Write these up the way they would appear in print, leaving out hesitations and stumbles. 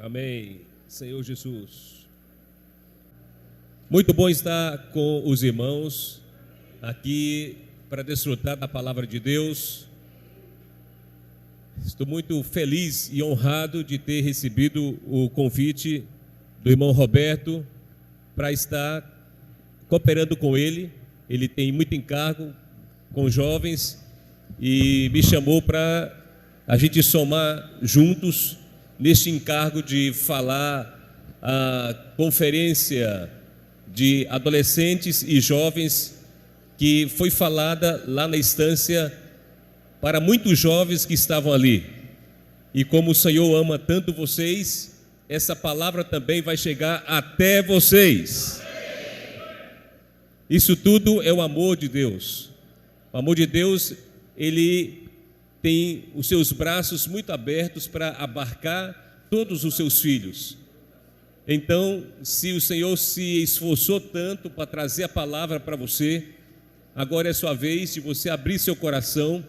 Amém. Senhor Jesus. Muito bom estar com os irmãos aqui para desfrutar da palavra de Deus. Estou muito feliz e honrado de ter recebido o convite do irmão Roberto para estar cooperando com ele. Ele tem muito encargo com jovens e me chamou para a gente somar juntos neste encargo de falar a conferência de adolescentes e jovens que foi falada lá na estância para muitos jovens que estavam ali. E como o Senhor ama tanto vocês, essa palavra também vai chegar até vocês. Isso tudo é o amor de Deus. O amor de Deus, ele tem os seus braços muito abertos para abarcar todos os seus filhos. Então, se o Senhor se esforçou tanto para trazer a palavra para você, agora é sua vez de você abrir seu coração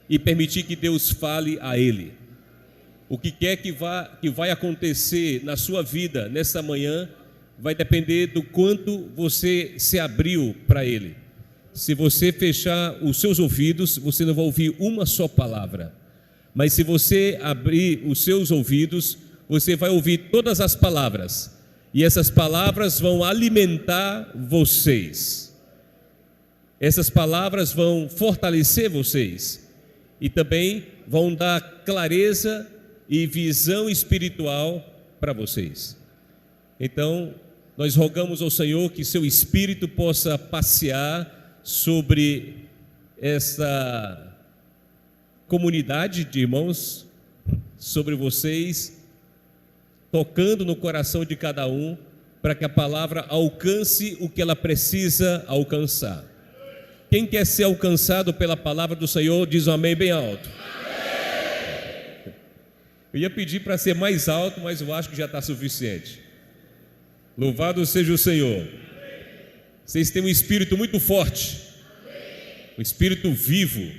e permitir que Deus fale a ele. O que quer que vai acontecer na sua vida nessa manhã vai depender do quanto você se abriu para ele. Se você fechar os seus ouvidos, você não vai ouvir uma só palavra. Mas se você abrir os seus ouvidos, você vai ouvir todas as palavras. E essas palavras vão alimentar vocês. Essas palavras vão fortalecer vocês. E também vão dar clareza e visão espiritual para vocês. Então, nós rogamos ao Senhor que seu Espírito possa passear sobre essa comunidade de irmãos, sobre vocês, tocando no coração de cada um, para que a palavra alcance o que ela precisa alcançar. Quem quer ser alcançado pela palavra do Senhor, diz um amém bem alto. Amém. Eu ia pedir para ser mais alto, mas eu acho que já está suficiente. Louvado seja o Senhor. Vocês têm um espírito muito forte, um espírito vivo.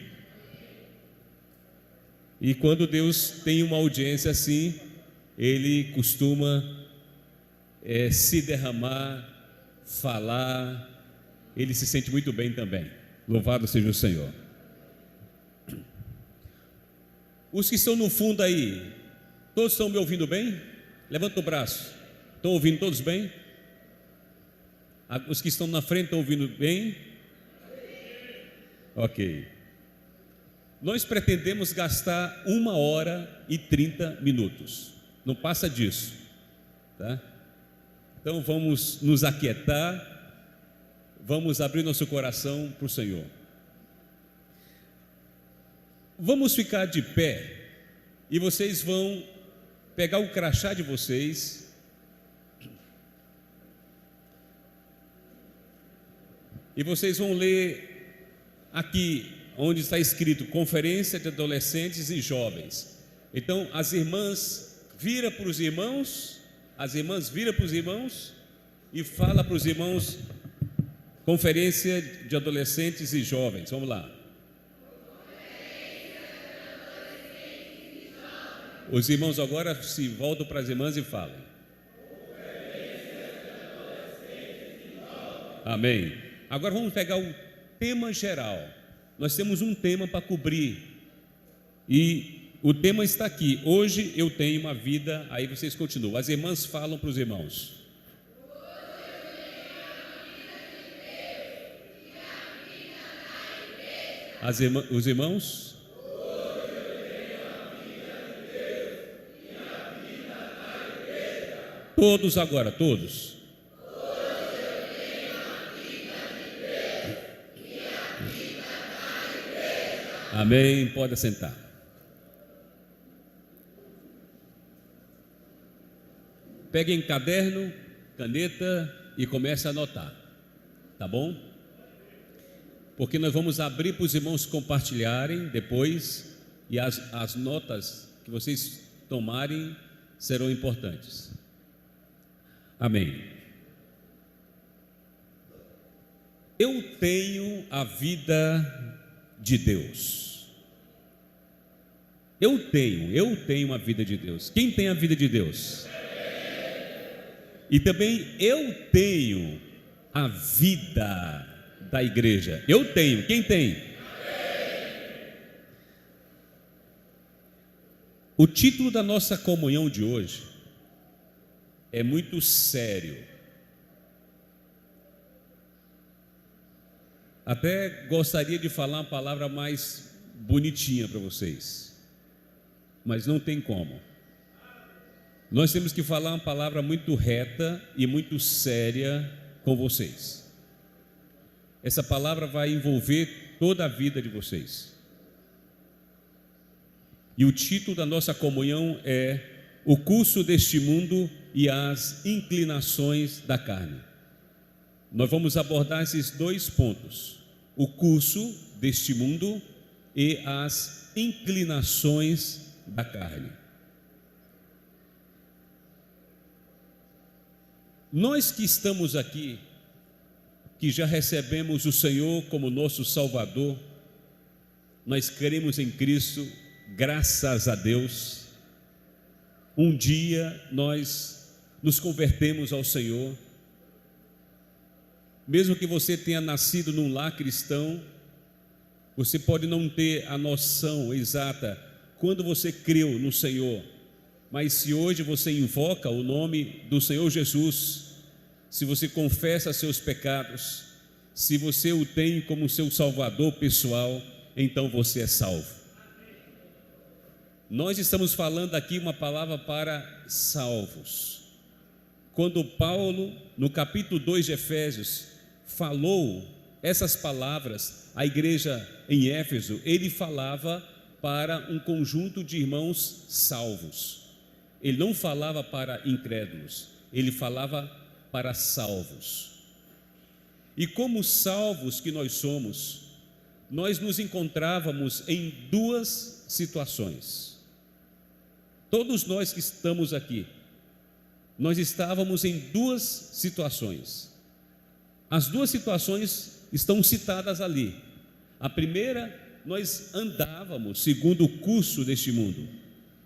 E quando Deus tem uma audiência assim, Ele costuma se derramar, falar. Ele se sente muito bem também. Louvado seja o Senhor. Os que estão no fundo aí, todos estão me ouvindo bem? Levanta o braço. Estão ouvindo todos bem? Os que estão na frente estão ouvindo bem? Ok. Nós pretendemos gastar 1h30. Não passa disso, tá? Então vamos nos aquietar, vamos abrir nosso coração para o Senhor. Vamos ficar de pé e vocês vão pegar o crachá de vocês. E vocês vão ler aqui, onde está escrito Conferência de Adolescentes e Jovens. Então, as irmãs viram para os irmãos, e fala para os irmãos, Conferência de Adolescentes e Jovens. Vamos lá. Os irmãos agora se voltam para as irmãs e falam. Amém. Agora vamos pegar o tema geral. Nós temos um tema para cobrir. E o tema está aqui. Hoje eu tenho uma vida. Aí vocês continuam. As irmãs falam para os irmãos. Os irmãos. Todos agora, todos. Amém, pode assentar. Peguem caderno, caneta e comece a anotar, tá bom? Porque nós vamos abrir para os irmãos compartilharem depois, e as notas que vocês tomarem serão importantes. Amém. Eu tenho a vida de Deus. Eu tenho a vida de Deus. Quem tem a vida de Deus? E também eu tenho a vida da igreja. Eu tenho. Quem tem? O título da nossa comunhão de hoje é muito sério. Até gostaria de falar uma palavra mais bonitinha para vocês, mas não tem como. Nós temos que falar uma palavra muito reta e muito séria com vocês. Essa palavra vai envolver toda a vida de vocês. E o título da nossa comunhão é O Curso deste Mundo e as Inclinações da Carne. Nós vamos abordar esses dois pontos: o curso deste mundo e as inclinações da carne. Nós que estamos aqui, que já recebemos o Senhor como nosso Salvador, nós cremos em Cristo, graças a Deus. Um dia nós nos convertemos ao Senhor. Mesmo que você tenha nascido num lar cristão, você pode não ter a noção exata quando você creu no Senhor. Mas se hoje você invoca o nome do Senhor Jesus, se você confessa seus pecados, se você o tem como seu Salvador pessoal, então você é salvo. Nós estamos falando aqui uma palavra para salvos. Quando Paulo, no capítulo 2 de Efésios, falou essas palavras à igreja em Éfeso, ele falava para um conjunto de irmãos salvos. Ele não falava para incrédulos, ele falava para salvos. E como salvos que nós somos, nós nos encontrávamos em duas situações. Todos nós que estamos aqui, nós estávamos em duas situações. As duas situações estão citadas ali. A primeira, nós andávamos segundo o curso deste mundo.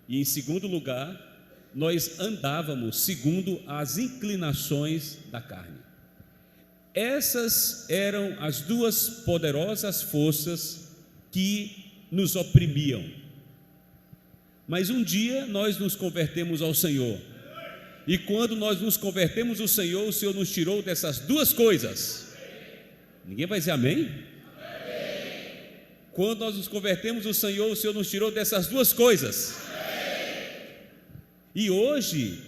E em segundo lugar, nós andávamos segundo as inclinações da carne. Essas eram as duas poderosas forças que nos oprimiam. Mas um dia nós nos convertemos ao Senhor. E quando nós nos convertemos ao Senhor, o Senhor nos tirou dessas duas coisas. Ninguém vai dizer amém? Quando nós nos convertemos ao Senhor, o Senhor nos tirou dessas duas coisas. E hoje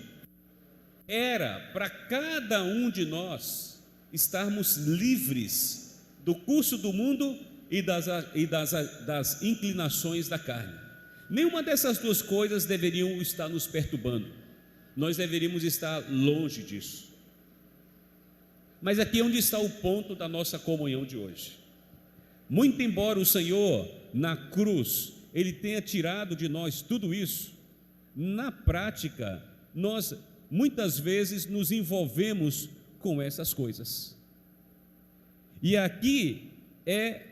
era para cada um de nós estarmos livres do curso do mundo e das inclinações da carne. Nenhuma dessas duas coisas deveriam estar nos perturbando. Nós deveríamos estar longe disso. Mas aqui é onde está o ponto da nossa comunhão de hoje. Muito embora o Senhor na cruz Ele tenha tirado de nós tudo isso, na prática nós muitas vezes nos envolvemos com essas coisas. E aqui é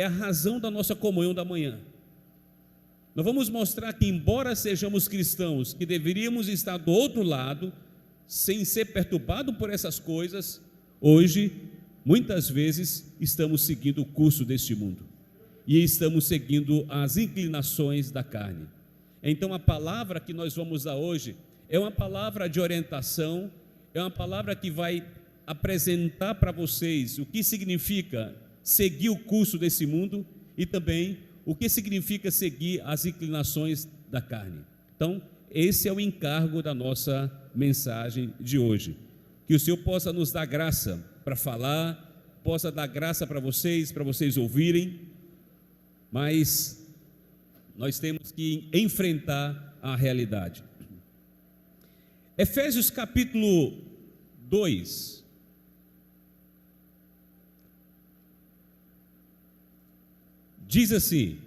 a razão da nossa comunhão da manhã. Nós vamos mostrar que, embora sejamos cristãos, que deveríamos estar do outro lado, sem ser perturbados por essas coisas, hoje, muitas vezes, estamos seguindo o curso deste mundo e estamos seguindo as inclinações da carne. Então, a palavra que nós vamos dar hoje é uma palavra de orientação, é uma palavra que vai apresentar para vocês o que significa seguir o curso desse mundo e também o que significa seguir as inclinações da carne. Então, esse é o encargo da nossa mensagem de hoje. Que o Senhor possa nos dar graça para falar, possa dar graça para vocês ouvirem, mas nós temos que enfrentar a realidade. Efésios capítulo 2. Diz assim,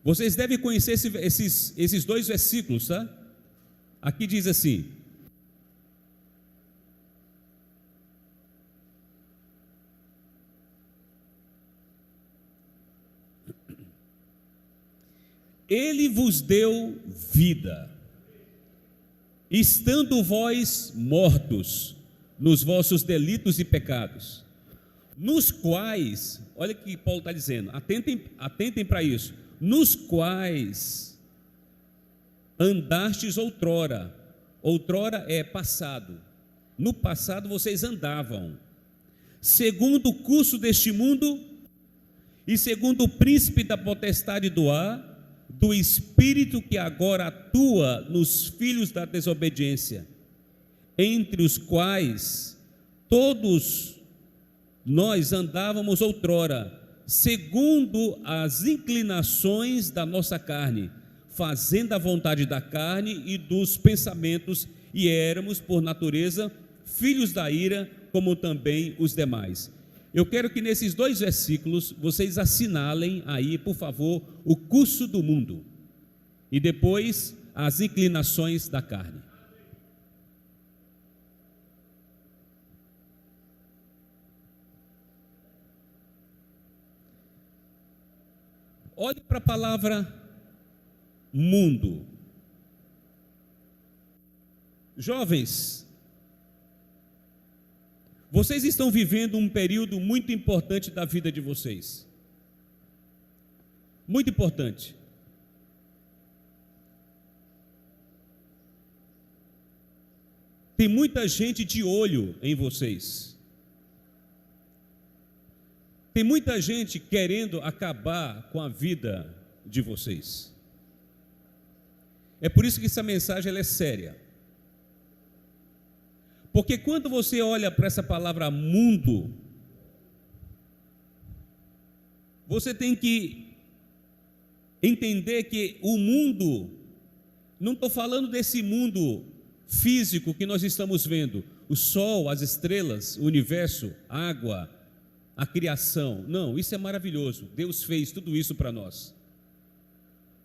vocês devem conhecer esses dois versículos, tá? Aqui diz assim: Ele vos deu vida, estando vós mortos nos vossos delitos e pecados, nos quais, olha o que Paulo está dizendo, atentem para isso, nos quais andastes outrora é passado, no passado vocês andavam, segundo o curso deste mundo, e segundo o príncipe da potestade do ar, do espírito que agora atua nos filhos da desobediência, entre os quais todos nós andávamos outrora, segundo as inclinações da nossa carne, fazendo a vontade da carne e dos pensamentos, e éramos, por natureza, filhos da ira, como também os demais. Eu quero que nesses 2 versículos vocês assinalem aí, por favor, o curso do mundo e depois as inclinações da carne. Olhe para a palavra mundo. Jovens, vocês estão vivendo um período muito importante da vida de vocês. Muito importante. Tem muita gente de olho em vocês. Tem muita gente querendo acabar com a vida de vocês. É por isso que essa mensagem ela é séria. Porque quando você olha para essa palavra mundo, você tem que entender que o mundo, não estou falando desse mundo físico que nós estamos vendo, o sol, as estrelas, o universo, a água, a criação. Não, isso é maravilhoso, Deus fez tudo isso para nós.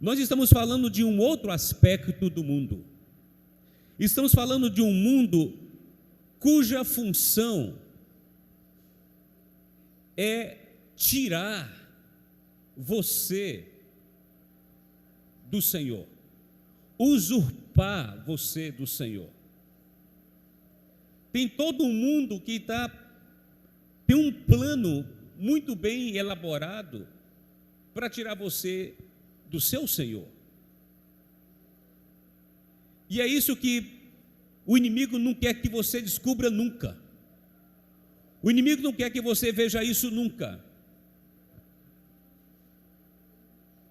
Nós estamos falando de um outro aspecto do mundo. Estamos falando de um mundo cuja função é tirar você do Senhor, usurpar você do Senhor. Tem todo um mundo que tem um plano muito bem elaborado para tirar você do seu Senhor. E é isso que o inimigo não quer que você descubra nunca. O inimigo não quer que você veja isso nunca.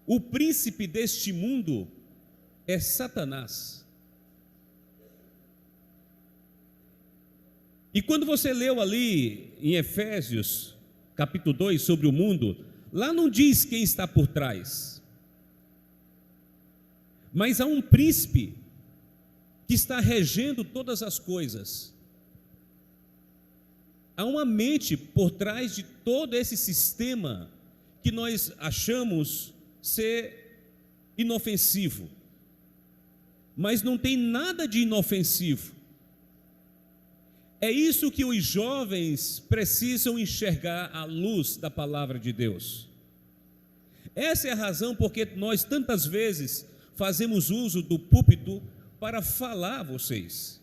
O príncipe deste mundo é Satanás. E quando você leu ali em Efésios, capítulo 2, sobre o mundo, lá não diz quem está por trás. Mas há um príncipe que está regendo todas as coisas. Há uma mente por trás de todo esse sistema que nós achamos ser inofensivo, mas não tem nada de inofensivo. É isso que os jovens precisam enxergar à luz da palavra de Deus. Essa é a razão porque nós tantas vezes fazemos uso do púlpito para falar a vocês.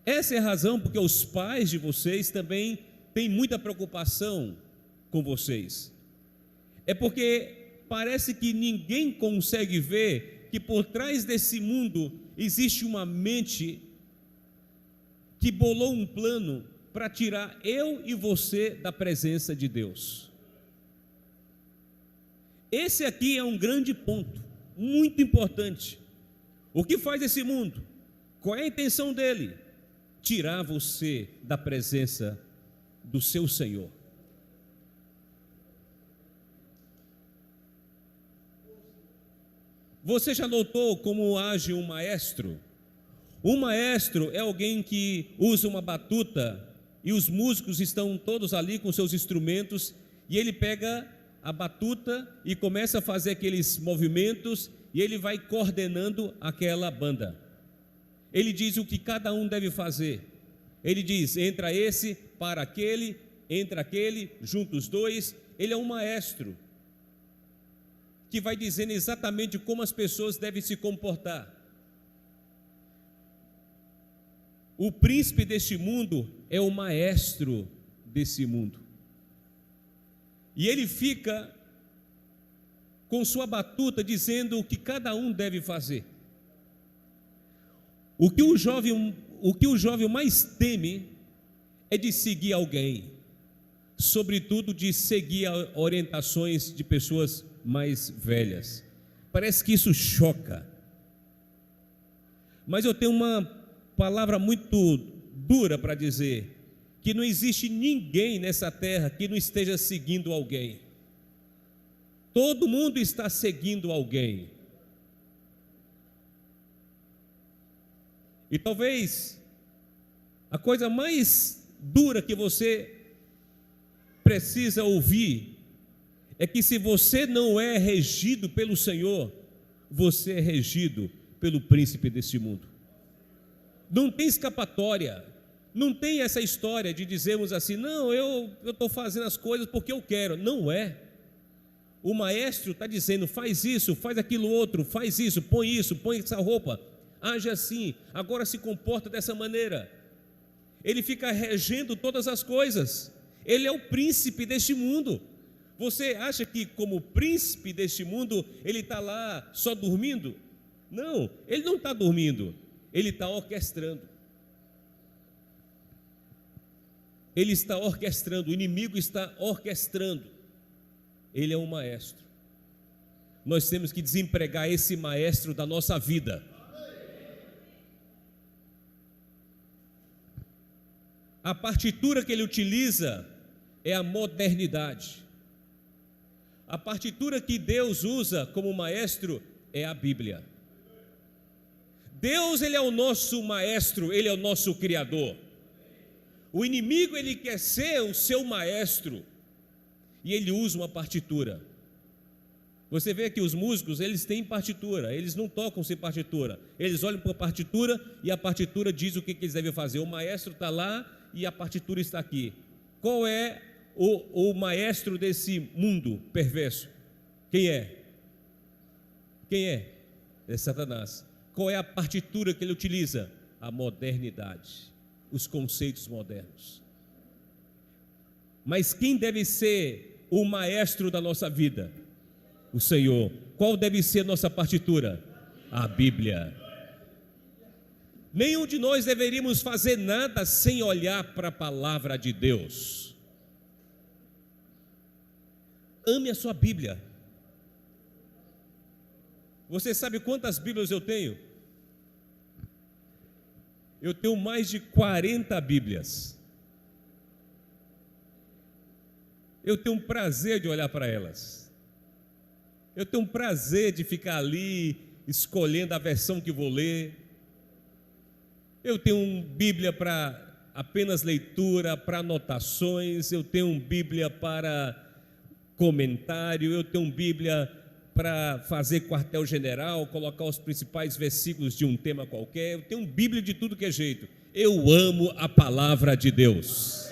Essa é a razão porque os pais de vocês também têm muita preocupação com vocês. É porque parece que ninguém consegue ver que por trás desse mundo existe uma mente que bolou um plano para tirar eu e você da presença de Deus. Esse aqui é um grande ponto, muito importante. O que faz esse mundo? Qual é a intenção dele? Tirar você da presença do seu Senhor. Você já notou como age um maestro? Um maestro é alguém que usa uma batuta e os músicos estão todos ali com seus instrumentos e ele pega a batuta e começa a fazer aqueles movimentos e ele vai coordenando aquela banda. Ele diz o que cada um deve fazer. Ele diz, entra esse, para aquele, entra aquele, junta os dois. Ele é um maestro. que vai dizendo exatamente como as pessoas devem se comportar. O príncipe deste mundo é o maestro desse mundo. E ele fica com sua batuta dizendo o que cada um deve fazer. O que o jovem mais teme é de seguir alguém, sobretudo de seguir orientações de pessoas mais velhas. Parece que isso choca. Mas eu tenho uma palavra muito dura para dizer, que não existe ninguém nessa terra que não esteja seguindo alguém. Todo mundo está seguindo alguém. E talvez a coisa mais dura que você precisa ouvir é que se você não é regido pelo Senhor, você é regido pelo príncipe deste mundo. Não tem escapatória, não tem essa história de dizermos assim, não, eu estou fazendo as coisas porque eu quero. Não é. O maestro está dizendo, faz isso, faz aquilo outro, faz isso, põe essa roupa, age assim, agora se comporta dessa maneira. Ele fica regendo todas as coisas. Ele é o príncipe deste mundo. Você acha que como príncipe deste mundo, ele está lá só dormindo? Não, ele não está dormindo. Ele está orquestrando. Ele está orquestrando, o inimigo está orquestrando. Ele é um maestro. Nós temos que desempregar esse maestro da nossa vida. A partitura que ele utiliza é a modernidade. A partitura que Deus usa como maestro é a Bíblia. Deus, ele é o nosso maestro, ele é o nosso criador. O inimigo, ele quer ser o seu maestro e ele usa uma partitura. Você vê que os músicos, eles têm partitura, eles não tocam sem partitura. Eles olham para a partitura e a partitura diz o que eles devem fazer. O maestro está lá e a partitura está aqui. Qual é o maestro desse mundo perverso? Quem é? Quem é? É Satanás. Qual é a partitura que ele utiliza? A modernidade, os conceitos modernos. Mas quem deve ser o maestro da nossa vida? O Senhor. Qual deve ser a nossa partitura? A Bíblia. Nenhum de nós deveríamos fazer nada sem olhar para a palavra de Deus. Ame a sua Bíblia. Você sabe quantas Bíblias eu tenho? Eu tenho mais de 40 Bíblias. Eu tenho um prazer de olhar para elas. Eu tenho um prazer de ficar ali escolhendo a versão que vou ler. Eu tenho Bíblia para apenas leitura, para anotações. Eu tenho Bíblia para comentário. Eu tenho Bíblia para fazer quartel-general, colocar os principais versículos de um tema qualquer. Eu tenho Bíblia de tudo que é jeito. Eu amo a palavra de Deus.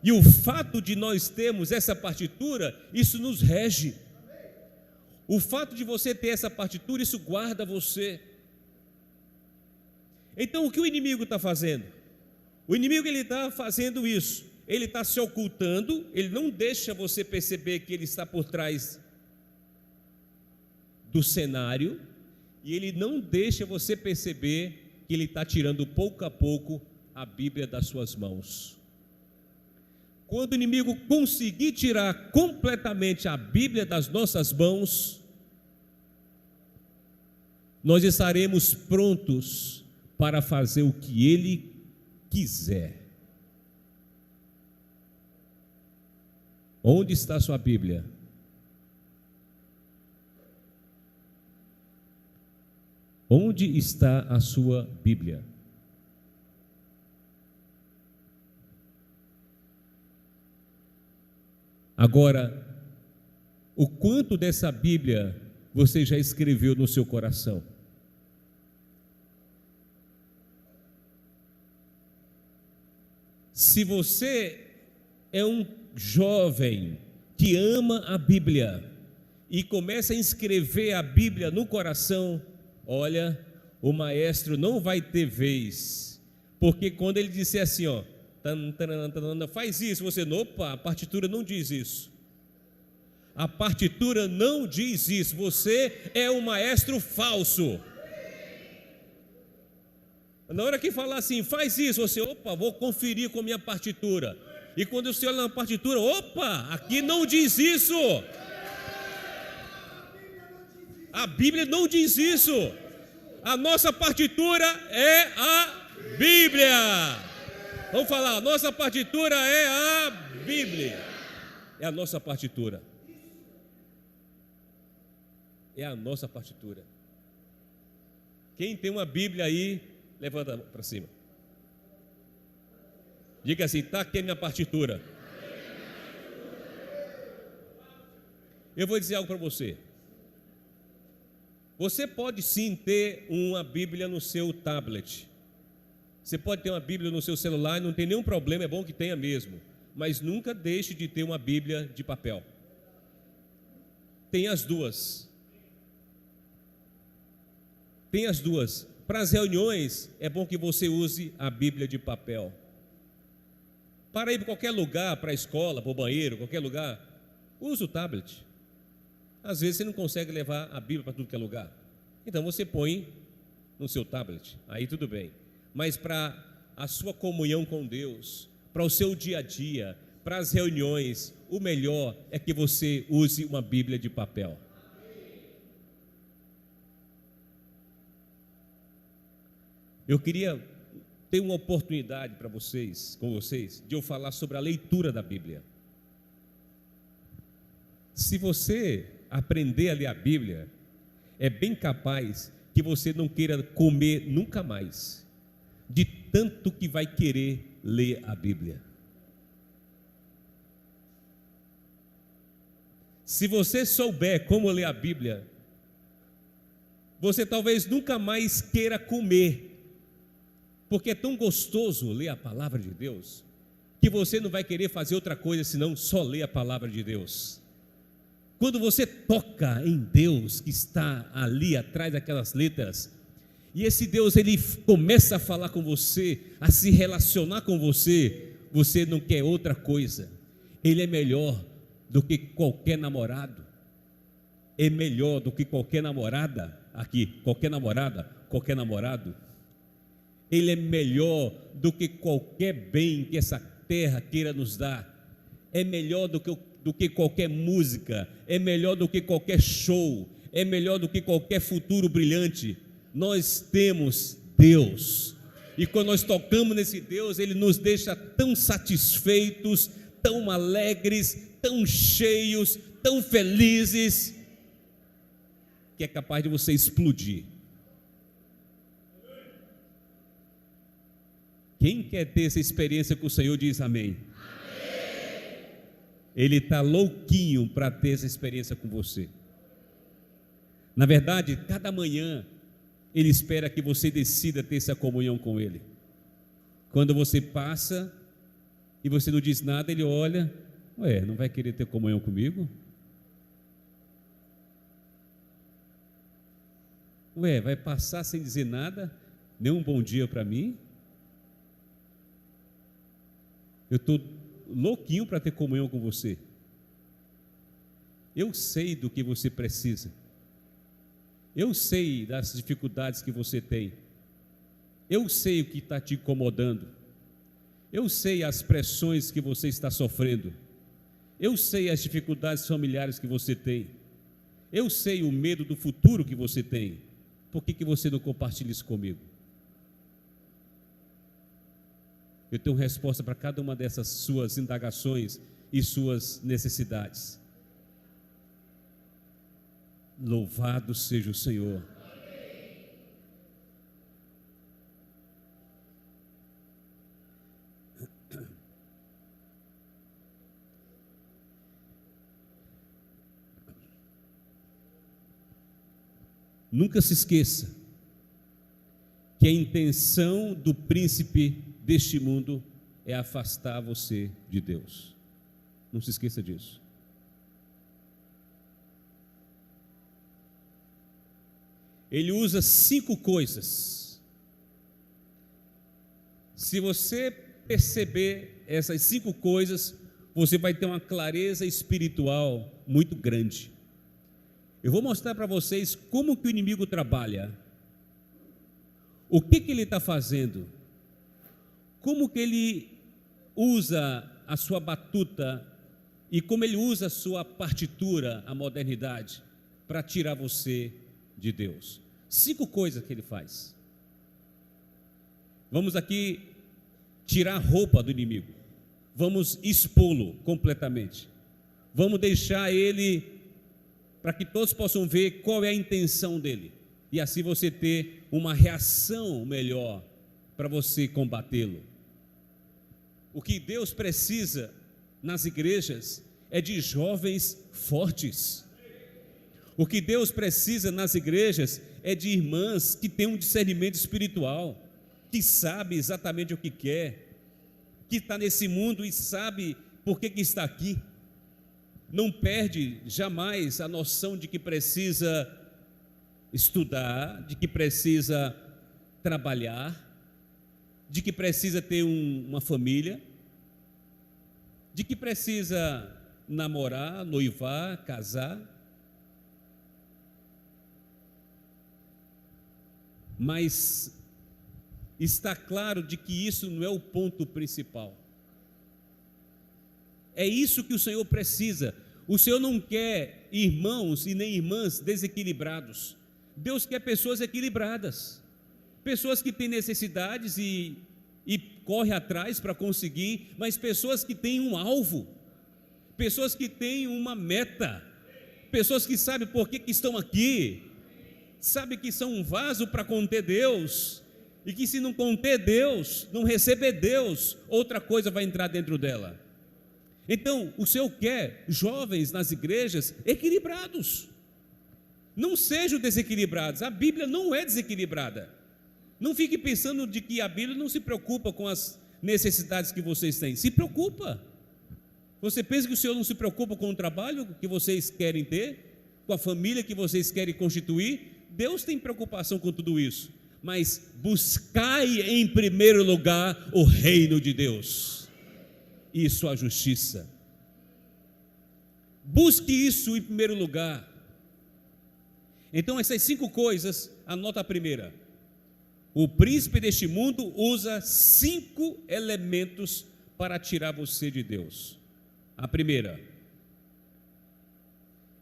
E o fato de nós termos essa partitura, isso nos rege. O fato de você ter essa partitura, isso guarda você. Então, o que o inimigo está fazendo? O inimigo, ele está fazendo isso. Ele está se ocultando, ele não deixa você perceber que ele está por trás do cenário, e ele não deixa você perceber que ele está tirando pouco a pouco a Bíblia das suas mãos. Quando o inimigo conseguir tirar completamente a Bíblia das nossas mãos, nós estaremos prontos para fazer o que ele quiser. Onde está a sua Bíblia? Onde está a sua Bíblia? Agora, o quanto dessa Bíblia você já escreveu no seu coração? Se você é um jovem que ama a Bíblia, e começa a inscrever a Bíblia no coração, olha, o maestro não vai ter vez, porque quando ele disser assim, ó, faz isso, você, opa, a partitura não diz isso. A partitura não diz isso, você é um maestro falso. Na hora que falar assim, faz isso, você, opa, vou conferir com a minha partitura. E quando você olha na partitura, opa, aqui não diz isso. A Bíblia não diz isso. A nossa partitura é a Bíblia. Vamos falar, a nossa partitura é a Bíblia. É a nossa partitura. É a nossa partitura. Quem tem uma Bíblia aí, levanta para cima. Diga assim, está aqui a minha partitura. Eu vou dizer algo para você. Você pode sim ter uma Bíblia no seu tablet. Você pode ter uma Bíblia no seu celular, não tem nenhum problema, é bom que tenha mesmo. Mas nunca deixe de ter uma Bíblia de papel. Tem as duas. Tem as duas. Para as reuniões, é bom que você use a Bíblia de papel. Para ir para qualquer lugar, para a escola, para o banheiro, qualquer lugar, use o tablet. Às vezes você não consegue levar a Bíblia para tudo que é lugar. Então você põe no seu tablet, aí tudo bem. Mas para a sua comunhão com Deus, para o seu dia a dia, para as reuniões, o melhor é que você use uma Bíblia de papel. Eu queria ter uma oportunidade para vocês, com vocês, de eu falar sobre a leitura da Bíblia. Se você aprender a ler a Bíblia, é bem capaz que você não queira comer nunca mais, de tanto que vai querer ler a Bíblia. Se você souber como ler a Bíblia, você talvez nunca mais queira comer, porque é tão gostoso ler a palavra de Deus, que você não vai querer fazer outra coisa senão só ler a palavra de Deus. Quando você toca em Deus que está ali atrás daquelas letras, e esse Deus ele começa a falar com você, a se relacionar com você, você não quer outra coisa. Ele é melhor do que qualquer namorado, é melhor do que qualquer namorada, aqui, qualquer namorada, qualquer namorado. Ele é melhor do que qualquer bem que essa terra queira nos dar, é melhor do que qualquer música, é melhor do que qualquer show, é melhor do que qualquer futuro brilhante. Nós temos Deus, e quando nós tocamos nesse Deus, Ele nos deixa tão satisfeitos, tão alegres, tão cheios, tão felizes, que é capaz de você explodir. Quem quer ter essa experiência com o Senhor diz amém. Amém. Ele está louquinho para ter essa experiência com você. Na verdade, cada manhã Ele espera que você decida ter essa comunhão com Ele. Quando você passa e você não diz nada, Ele olha, não vai querer ter comunhão comigo? Vai passar sem dizer nada, nem um bom dia para mim? Eu estou louquinho para ter comunhão com você. Eu sei do que você precisa. Eu sei das dificuldades que você tem. Eu sei o que está te incomodando. Eu sei as pressões que você está sofrendo. Eu sei as dificuldades familiares que você tem. Eu sei o medo do futuro que você tem. Por que você não compartilha isso comigo? Eu tenho resposta para cada uma dessas suas indagações e suas necessidades. Louvado seja o Senhor. Nunca se esqueça que a intenção do príncipe deste mundo é afastar você de Deus. Não se esqueça disso. ele usa 5 coisas. Se você perceber essas 5 coisas, você vai ter uma clareza espiritual muito grande. Eu vou mostrar para vocês como que o inimigo trabalha, o que ele está fazendo, como que ele usa a sua batuta e como ele usa a sua partitura, a modernidade, para tirar você de Deus. 5 coisas que ele faz. Vamos aqui tirar a roupa do inimigo, vamos expô-lo completamente, vamos deixar ele para que todos possam ver qual é a intenção dele, e assim você ter uma reação melhor para você combatê-lo. O que Deus precisa nas igrejas é de jovens fortes. O que Deus precisa nas igrejas é de irmãs que têm um discernimento espiritual, que sabe exatamente o que quer, que está nesse mundo e sabe por que está aqui. Não perde jamais a noção de que precisa estudar, de que precisa trabalhar, de que precisa ter uma família, de que precisa namorar, noivar, casar. Mas está claro de que isso não é o ponto principal. É isso que o Senhor precisa. O Senhor não quer irmãos e nem irmãs desequilibrados. Deus quer pessoas equilibradas, pessoas que têm necessidades e correm atrás para conseguir, mas pessoas que têm um alvo, pessoas que têm uma meta, pessoas que sabem por que estão aqui, sabem que são um vaso para conter Deus, e que se não conter Deus, não receber Deus, outra coisa vai entrar dentro dela. Então, o Senhor quer jovens nas igrejas equilibrados. Não sejam desequilibrados. A Bíblia não é desequilibrada. Não fique pensando de que a Bíblia não se preocupa com as necessidades que vocês têm. Se preocupa. Você pensa que o Senhor não se preocupa com o trabalho que vocês querem ter, com a família que vocês querem constituir? Deus tem preocupação com tudo isso. Mas buscai em primeiro lugar o reino de Deus e sua justiça. Busque isso em primeiro lugar. Então, essas 5 coisas, anota a primeira. O príncipe deste mundo usa 5 elementos para tirar você de Deus. A primeira,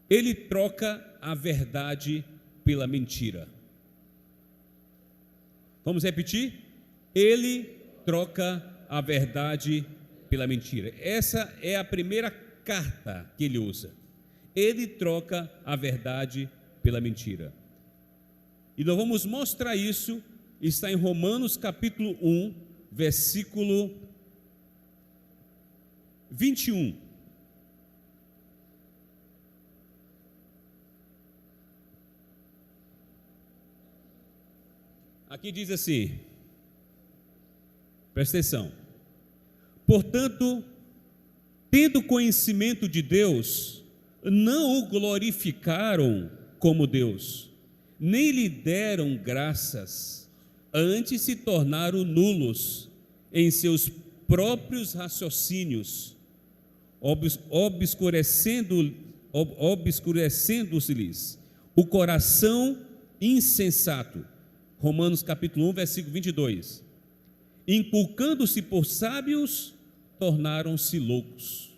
ele troca a verdade pela mentira. Vamos repetir? Ele troca a verdade pela mentira. Essa é a primeira carta que ele usa. Ele troca a verdade pela mentira. E nós vamos mostrar isso, está em Romanos capítulo 1, versículo 21. Aqui diz assim, presta atenção: portanto, tendo conhecimento de Deus, não o glorificaram como Deus, nem lhe deram graças, antes se tornaram nulos em seus próprios raciocínios, obscurecendo-se-lhes o coração insensato. Romanos capítulo 1, versículo 22. Inculcando-se por sábios, tornaram-se loucos.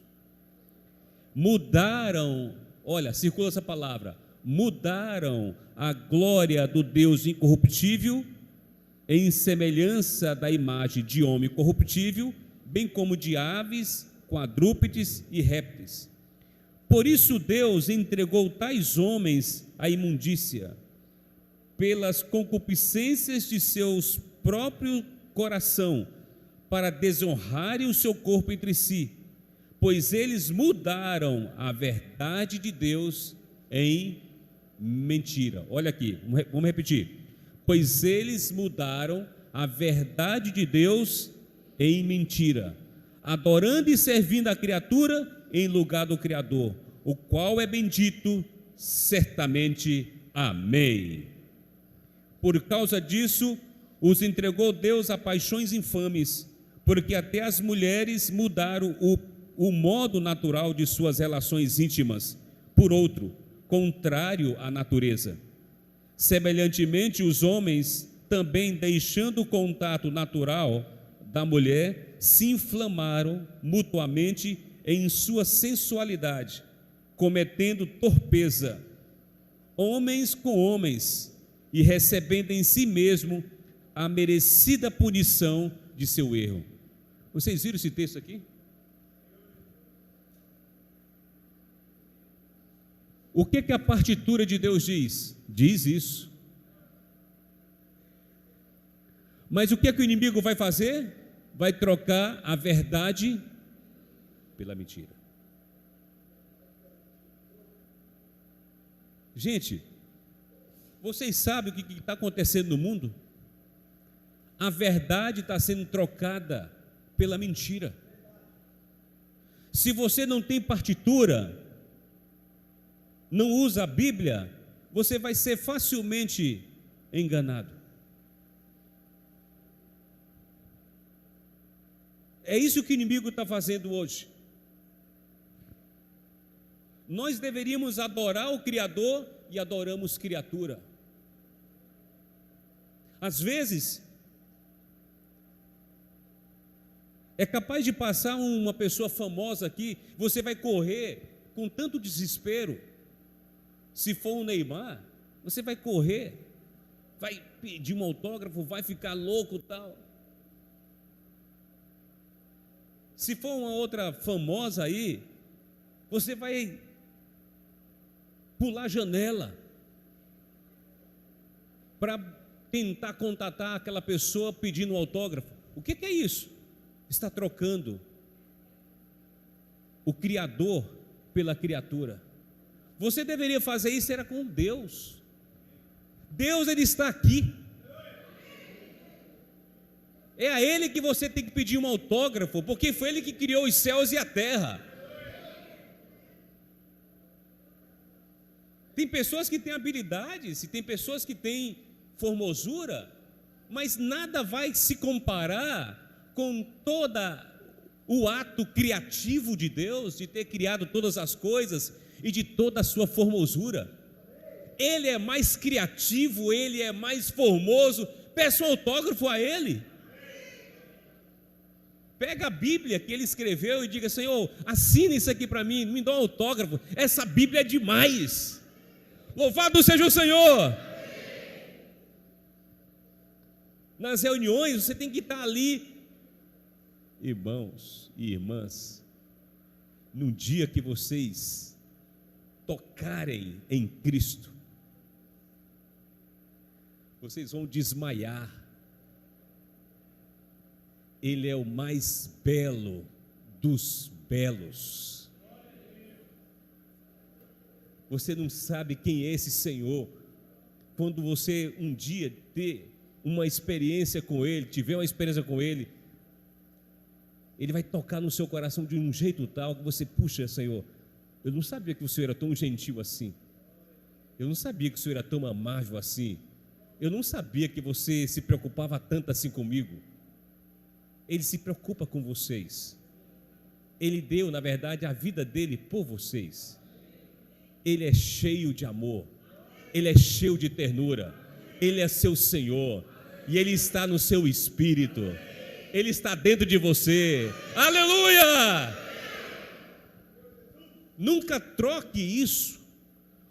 Mudaram, olha, circula essa palavra, mudaram a glória do Deus incorruptível em semelhança da imagem de homem corruptível, bem como de aves, quadrúpedes e répteis. Por isso Deus entregou tais homens à imundícia, pelas concupiscências de seus próprios coração, para desonrarem o seu corpo entre si, pois eles mudaram a verdade de Deus em mentira. Olha aqui, vamos repetir. Pois eles mudaram a verdade de Deus em mentira, adorando e servindo a criatura em lugar do Criador, o qual é bendito certamente. Amém. Por causa disso, os entregou Deus a paixões infames, porque até as mulheres mudaram o modo natural de suas relações íntimas por outro, contrário à natureza. Semelhantemente, os homens, também deixando o contato natural da mulher, se inflamaram mutuamente em sua sensualidade, cometendo torpeza, homens com homens, e recebendo em si mesmo a merecida punição de seu erro. Vocês viram esse texto aqui? O que a partitura de Deus diz? Diz isso. Mas o que o inimigo vai fazer? Vai trocar a verdade pela mentira. Gente, vocês sabem o que está acontecendo no mundo? A verdade está sendo trocada pela mentira. Se você não tem partitura, não usa a Bíblia, você vai ser facilmente enganado. É isso que o inimigo está fazendo hoje. Nós deveríamos adorar o Criador e adoramos criatura. Às vezes, é capaz de passar uma pessoa famosa aqui, você vai correr com tanto desespero. Se for um Neymar, você vai correr, vai pedir um autógrafo, vai ficar louco e tal. Se for uma outra famosa aí, você vai pular a janela para tentar contatar aquela pessoa pedindo um autógrafo. O que é isso? Está trocando o Criador pela criatura. Você deveria fazer isso, era com Deus. Deus, Ele está aqui. É a Ele que você tem que pedir um autógrafo, porque foi Ele que criou os céus e a terra. Tem pessoas que têm habilidades, e tem pessoas que têm formosura, mas nada vai se comparar com todo o ato criativo de Deus, de ter criado todas as coisas e de toda a sua formosura. Ele é mais criativo, Ele é mais formoso. Peça um autógrafo a Ele. Pega a Bíblia que Ele escreveu e diga: Senhor, assina isso aqui para mim, me dá um autógrafo. Essa Bíblia é demais. Louvado seja o Senhor. Nas reuniões você tem que estar ali, irmãos e irmãs, no dia que vocês tocarem em Cristo, vocês vão desmaiar. Ele é o mais belo dos belos. Você não sabe quem é esse Senhor. Quando você um dia ter uma experiência com Ele, tiver uma experiência com Ele, Ele vai tocar no seu coração de um jeito tal que você, puxa, Senhor, eu não sabia que o Senhor era tão gentil assim. Eu não sabia que o Senhor era tão amável assim. Eu não sabia que você se preocupava tanto assim comigo. Ele se preocupa com vocês. Ele deu, na verdade, a vida dele por vocês. Ele é cheio de amor. Ele é cheio de ternura. Ele é seu Senhor. E Ele está no seu espírito. Ele está dentro de você. Aleluia! Nunca troque isso.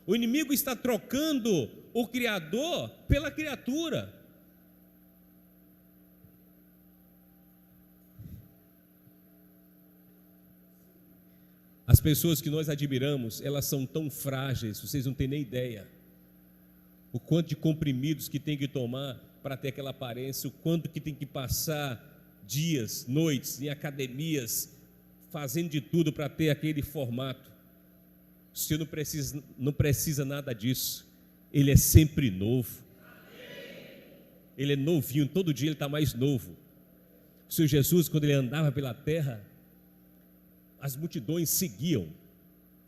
O inimigo está trocando o Criador pela criatura. As pessoas que nós admiramos, elas são tão frágeis, vocês não têm nem ideia. O quanto de comprimidos que tem que tomar para ter aquela aparência, o quanto que tem que passar dias, noites em academias, fazendo de tudo para ter aquele formato. O Senhor não precisa nada disso. Ele é sempre novo. Ele é novinho, todo dia Ele está mais novo. O Senhor Jesus, quando Ele andava pela terra, as multidões seguiam.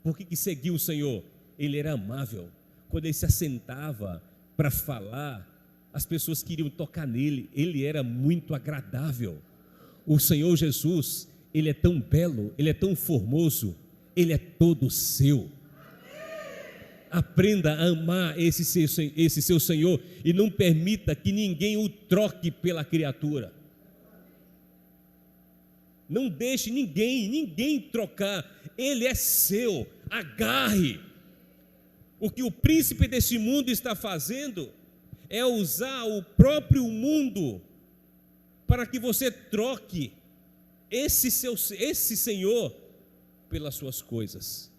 Por que seguiam o Senhor? Ele era amável. Quando Ele se assentava para falar, as pessoas queriam tocar nele, ele era muito agradável. O Senhor Jesus, ele é tão belo, ele é tão formoso, ele é todo seu. Aprenda a amar esse seu Senhor e não permita que ninguém o troque pela criatura. Não deixe ninguém trocar, ele é seu, agarre. O que o príncipe desse mundo está fazendo é usar o próprio mundo para que você troque esse Senhor pelas suas coisas.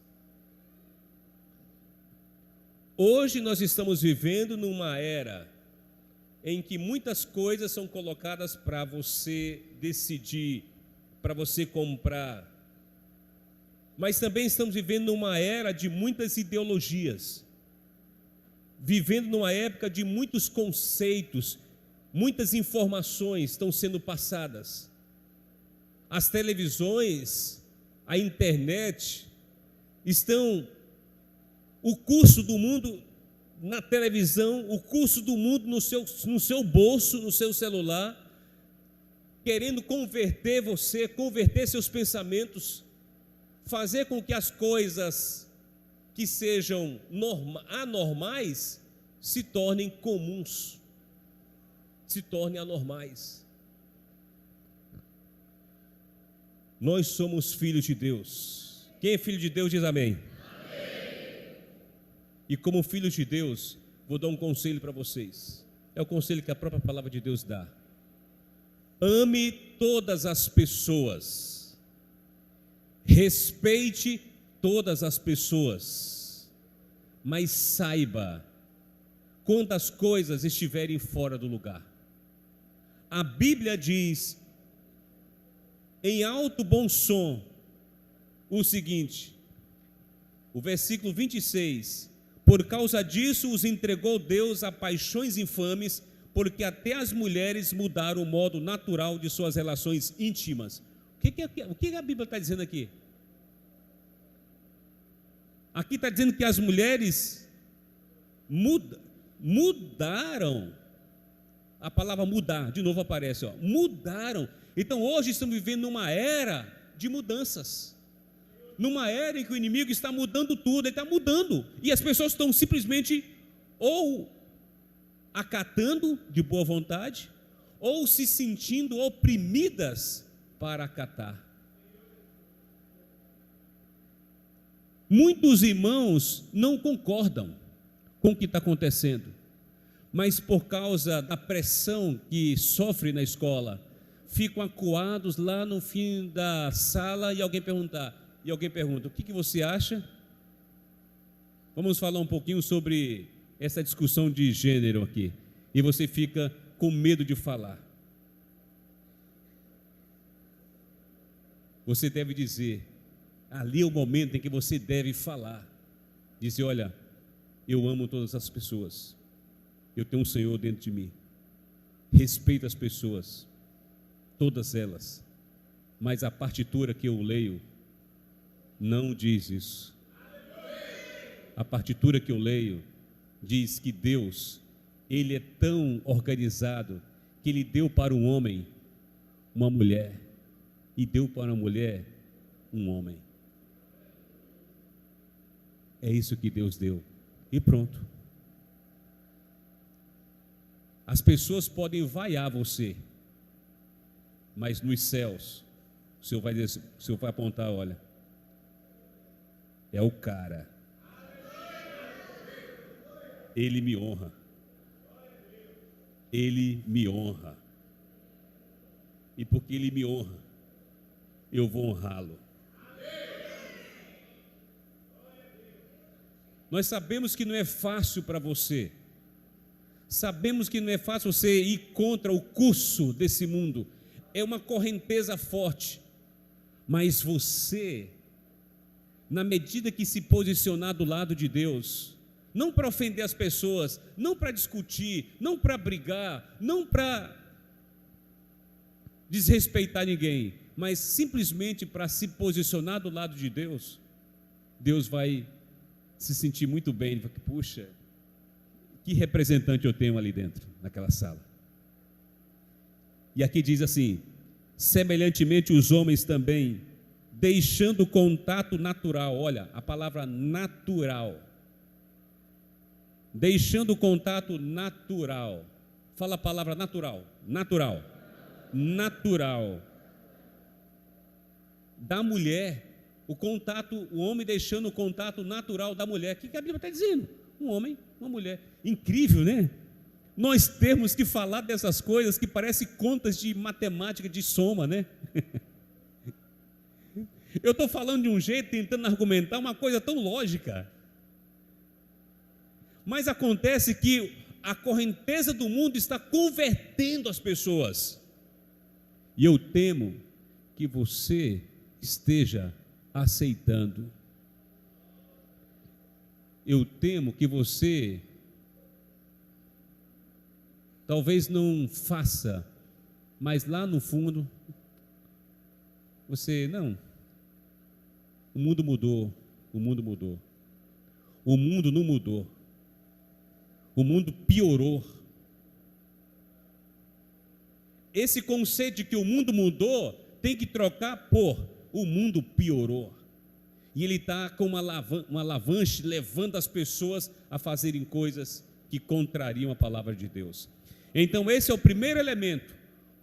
Hoje nós estamos vivendo numa era em que muitas coisas são colocadas para você decidir, para você comprar, mas também estamos vivendo numa era de muitas ideologias, vivendo numa época de muitos conceitos, muitas informações estão sendo passadas. As televisões, a internet, o curso do mundo na televisão, o curso do mundo no seu bolso, no seu celular, querendo converter você, converter seus pensamentos, fazer com que as coisas que sejam anormais se tornem comuns, se tornem anormais. Nós somos filhos de Deus. Quem é filho de Deus diz amém. Amém. E como filhos de Deus, vou dar um conselho para vocês. É o conselho que a própria palavra de Deus dá. Ame todas as pessoas. Respeite todas as pessoas. Mas saiba quando as coisas estiverem fora do lugar. A Bíblia diz em alto bom som o seguinte, o versículo 26: por causa disso os entregou Deus a paixões infames, porque até as mulheres mudaram o modo natural de suas relações íntimas. O que a Bíblia está dizendo aqui? Aqui está dizendo que as mulheres mudaram. A palavra mudar, de novo aparece, mudaram. Então hoje estamos vivendo numa era de mudanças, numa era em que o inimigo está mudando tudo, ele está mudando, e as pessoas estão simplesmente ou acatando de boa vontade, ou se sentindo oprimidas para acatar. Muitos irmãos não concordam com o que está acontecendo, mas por causa da pressão que sofre na escola, ficam acuados lá no fim da sala e alguém pergunta, o que você acha? Vamos falar um pouquinho sobre essa discussão de gênero aqui, e você fica com medo de falar. Você deve dizer, ali é o momento em que você deve falar, dizer, olha, eu amo todas as pessoas, eu tenho um Senhor dentro de mim, respeito as pessoas, todas elas, mas a partitura que eu leio não diz isso. A partitura que eu leio diz que Deus, Ele é tão organizado que Ele deu para um homem uma mulher e deu para a mulher um homem. É isso que Deus deu e pronto. As pessoas podem vaiar você, mas nos céus o Senhor vai apontar, olha, é o cara, ele me honra, e porque ele me honra, eu vou honrá-lo. Nós sabemos que não é fácil para você, sabemos que não é fácil você ir contra o curso desse mundo, é uma correnteza forte, mas você, na medida que se posicionar do lado de Deus, não para ofender as pessoas, não para discutir, não para brigar, não para desrespeitar ninguém, mas simplesmente para se posicionar do lado de Deus, Deus vai se sentir muito bem, puxa, Que representante eu tenho ali dentro, naquela sala? E aqui diz assim: semelhantemente os homens também, deixando o contato natural, olha, a palavra natural, deixando o contato natural, fala a palavra natural, natural, da mulher, o contato, o homem deixando o contato natural da mulher. O que a Bíblia está dizendo? Um homem, uma mulher. Incrível, né? Nós temos que falar dessas coisas que parecem contas de matemática, de soma, né? Eu estou falando de um jeito, tentando argumentar uma coisa tão lógica. Mas acontece que a correnteza do mundo está convertendo as pessoas. E eu temo que você esteja aceitando. Eu temo que você talvez não faça, mas lá no fundo você não. O mundo mudou, o mundo mudou. O mundo não mudou. O mundo piorou. Esse conceito de que o mundo mudou tem que trocar por o mundo piorou. E ele está com uma alavanche levando as pessoas a fazerem coisas que contrariam a palavra de Deus. Então esse é o primeiro elemento.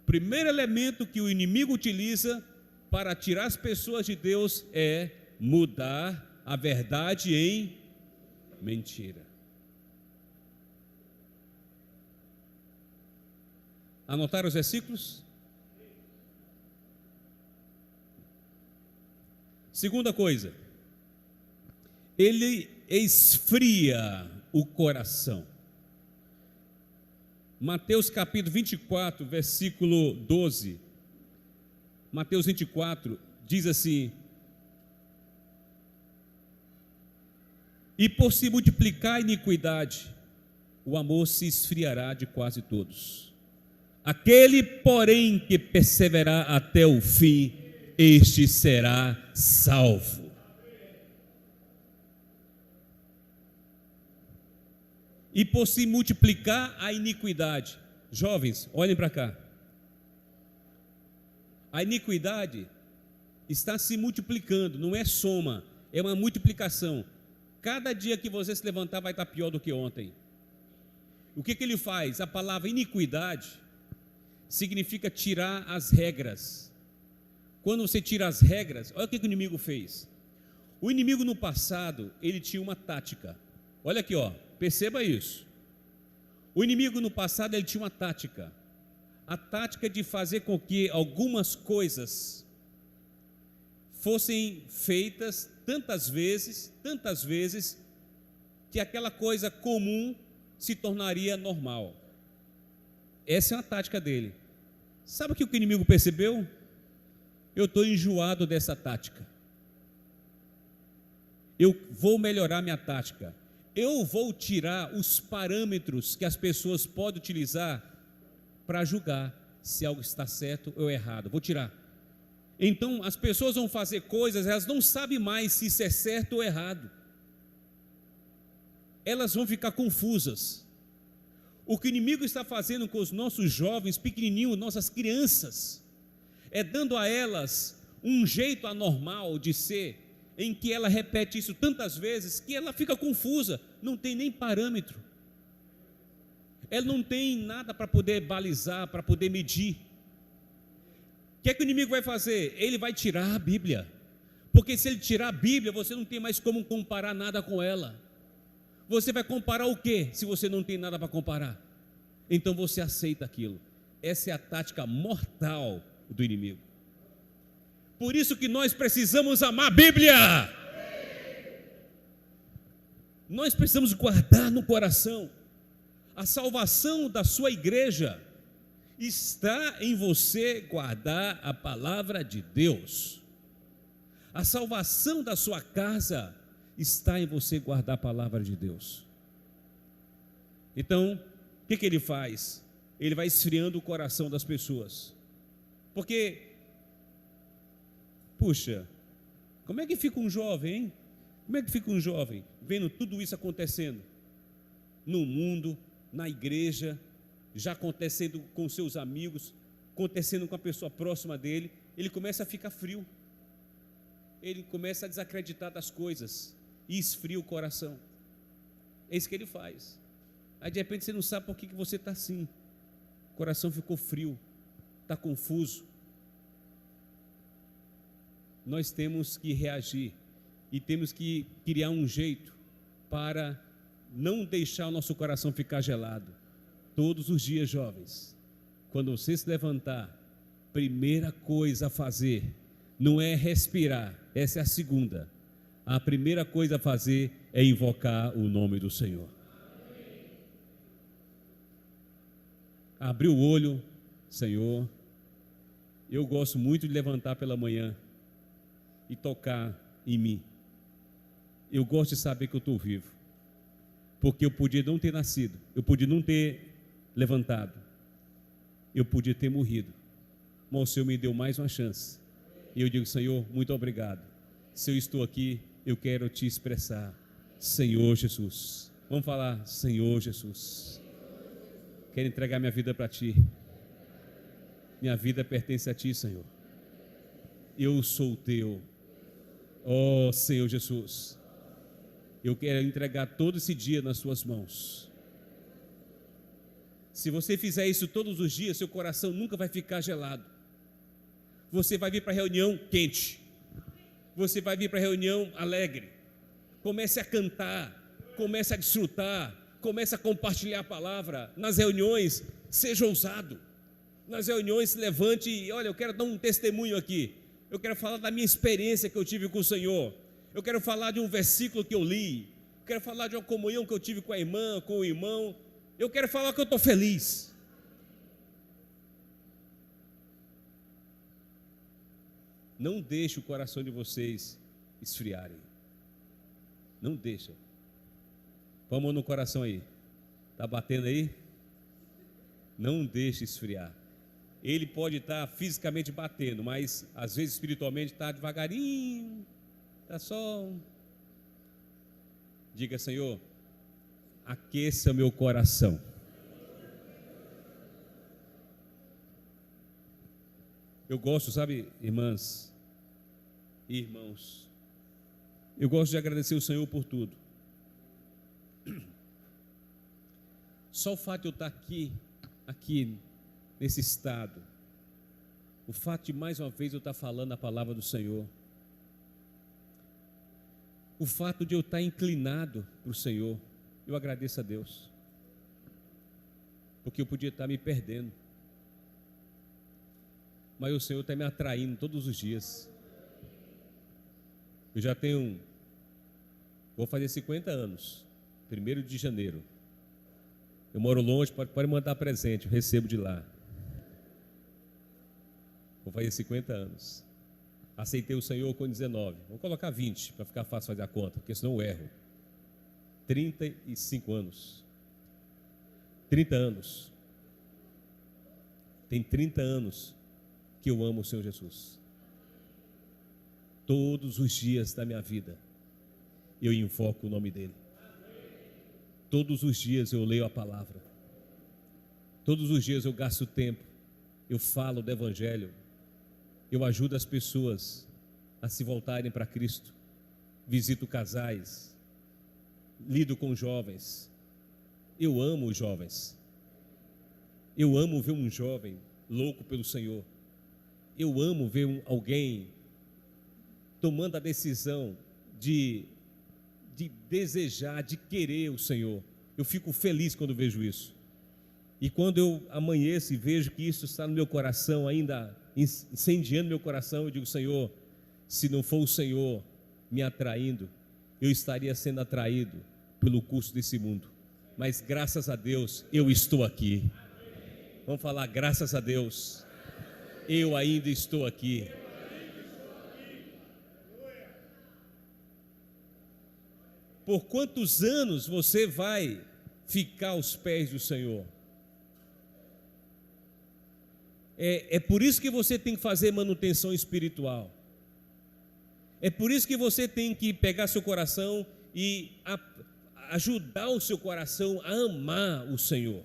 O primeiro elemento que o inimigo utiliza para tirar as pessoas de Deus é mudar a verdade em mentira. Anotaram os versículos? Segunda coisa, ele esfria o coração. Mateus capítulo 24, versículo 12. Mateus 24 diz assim: e por se multiplicar a iniquidade, o amor se esfriará de quase todos. Aquele, porém, que perseverar até o fim, este será salvo. E por se multiplicar a iniquidade, jovens, olhem para cá. A iniquidade está se multiplicando, não é soma, é uma multiplicação. Cada dia que você se levantar vai estar pior do que ontem. O que ele faz? A palavra iniquidade significa tirar as regras. Quando você tira as regras, olha o que o inimigo fez. O inimigo no passado, ele tinha uma tática. Olha aqui, ó, perceba isso. O inimigo no passado, ele tinha uma tática. A tática de fazer com que algumas coisas fossem feitas tantas vezes, que aquela coisa comum se tornaria normal. Essa é uma tática dele. Sabe o que o inimigo percebeu? Eu estou enjoado dessa tática. Eu vou melhorar minha tática. Eu vou tirar os parâmetros que as pessoas podem utilizar para julgar se algo está certo ou errado. Vou tirar. Então as pessoas vão fazer coisas, elas não sabem mais se isso é certo ou errado. Elas vão ficar confusas. O que o inimigo está fazendo com os nossos jovens pequenininhos, nossas crianças, é dando a elas um jeito anormal de ser, em que ela repete isso tantas vezes que ela fica confusa, não tem nem parâmetro. Ela não tem nada para poder balizar, para poder medir. O que é que o inimigo vai fazer? Ele vai tirar a Bíblia, porque se ele tirar a Bíblia, você não tem mais como comparar nada com ela. Você vai comparar o quê, se você não tem nada para comparar? Então você aceita aquilo. Essa é a tática mortal do inimigo. Por isso que nós precisamos amar a Bíblia. Nós precisamos guardar no coração. A salvação da sua igreja está em você guardar a palavra de Deus. A salvação da sua casa está em você guardar a palavra de Deus. Então, o que ele faz? Ele vai esfriando o coração das pessoas. Porque, puxa, como é que fica um jovem, hein? Como é que fica um jovem vendo tudo isso acontecendo? no mundo, na igreja, já acontecendo com seus amigos, acontecendo com a pessoa próxima dele, ele começa a ficar frio, ele começa a desacreditar das coisas e esfria o coração. É isso que ele faz. Aí de repente você não sabe por que você está assim, o coração ficou frio, está confuso. Nós temos que reagir e temos que criar um jeito para não deixar o nosso coração ficar gelado. Todos os dias, jovens, quando você se levantar, primeira coisa a fazer não é respirar, essa é a segunda. A primeira coisa a fazer é invocar o nome do Senhor. Abrir o olho, Senhor, eu gosto muito de levantar pela manhã e tocar em mim. Eu gosto de saber que eu estou vivo, porque eu podia não ter nascido, eu podia não ter levantado, eu podia ter morrido, mas o Senhor me deu mais uma chance, e eu digo: Senhor, muito obrigado. Se eu estou aqui, eu quero te expressar, Senhor Jesus. Vamos falar: Senhor Jesus, quero entregar minha vida para Ti, minha vida pertence a Ti, Senhor, eu sou Teu, ó Senhor Jesus, eu quero entregar todo esse dia nas Suas mãos. Se você fizer isso todos os dias, seu coração nunca vai ficar gelado. Você vai vir para a reunião quente, você vai vir para a reunião alegre. Comece a cantar, comece a desfrutar, comece a compartilhar a palavra. Nas reuniões, seja ousado. Nas reuniões, se levante e: olha, eu quero dar um testemunho aqui. Eu quero falar da minha experiência que eu tive com o Senhor. Eu quero falar de um versículo que eu li. Eu quero falar de uma comunhão que eu tive com a irmã, com o irmão. Eu quero falar que eu estou feliz. Não deixe o coração de vocês esfriarem. Não deixa. Põe a mão no coração aí. Está batendo aí? Não deixe esfriar. Ele pode estar fisicamente batendo, mas às vezes espiritualmente está devagarinho. Está só. Diga: Senhor, aqueça meu coração. Eu gosto, sabe, irmãs e irmãos, eu gosto de agradecer o Senhor por tudo. Só o fato de eu estar aqui nesse estado, o fato de mais uma vez eu estar falando a palavra do Senhor, o fato de eu estar inclinado para o Senhor, eu agradeço a Deus, porque eu podia estar me perdendo, mas o Senhor está me atraindo todos os dias. Eu já vou fazer 50 anos, 1º de janeiro. Eu moro longe, pode mandar presente, eu recebo de lá. Vou fazer 50 anos. Aceitei o Senhor com 19. Vou colocar 20 para ficar fácil fazer a conta, porque senão eu erro. 35 anos. 30 anos. Tem 30 anos que eu amo o Senhor Jesus. Todos os dias da minha vida eu invoco o nome dEle. Todos os dias eu leio a palavra. Todos os dias eu gasto tempo. Eu falo do Evangelho. Eu ajudo as pessoas a se voltarem para Cristo. Visito casais. Lido com jovens. Eu amo os jovens. Eu amo ver um jovem louco pelo Senhor. Eu amo ver alguém tomando a decisão de desejar, de querer o Senhor. Eu fico feliz quando vejo isso. E quando eu amanheço e vejo que isso está no meu coração, ainda incendiando meu coração, eu digo: Senhor, se não for o Senhor me atraindo, eu estaria sendo atraído pelo curso desse mundo. Mas graças a Deus eu estou aqui. Vamos falar: graças a Deus eu ainda estou aqui. Por quantos anos você vai ficar aos pés do Senhor? É por isso que você tem que fazer manutenção espiritual. É por isso que você tem que pegar seu coração e ajudar o seu coração a amar o Senhor.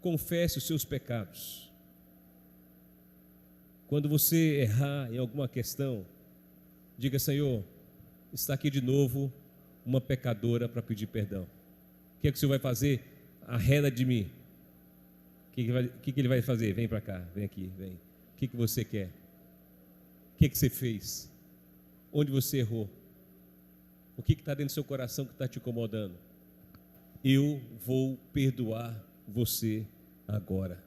Confesse os seus pecados. Quando você errar em alguma questão, diga: Senhor, está aqui de novo uma pecadora para pedir perdão. O que é que o Senhor vai fazer? Arreda de mim. O que ele vai fazer? Vem para cá, vem aqui, vem. O que você quer? O que você fez? Onde você errou? O que está dentro do seu coração que está te incomodando? Eu vou perdoar você agora.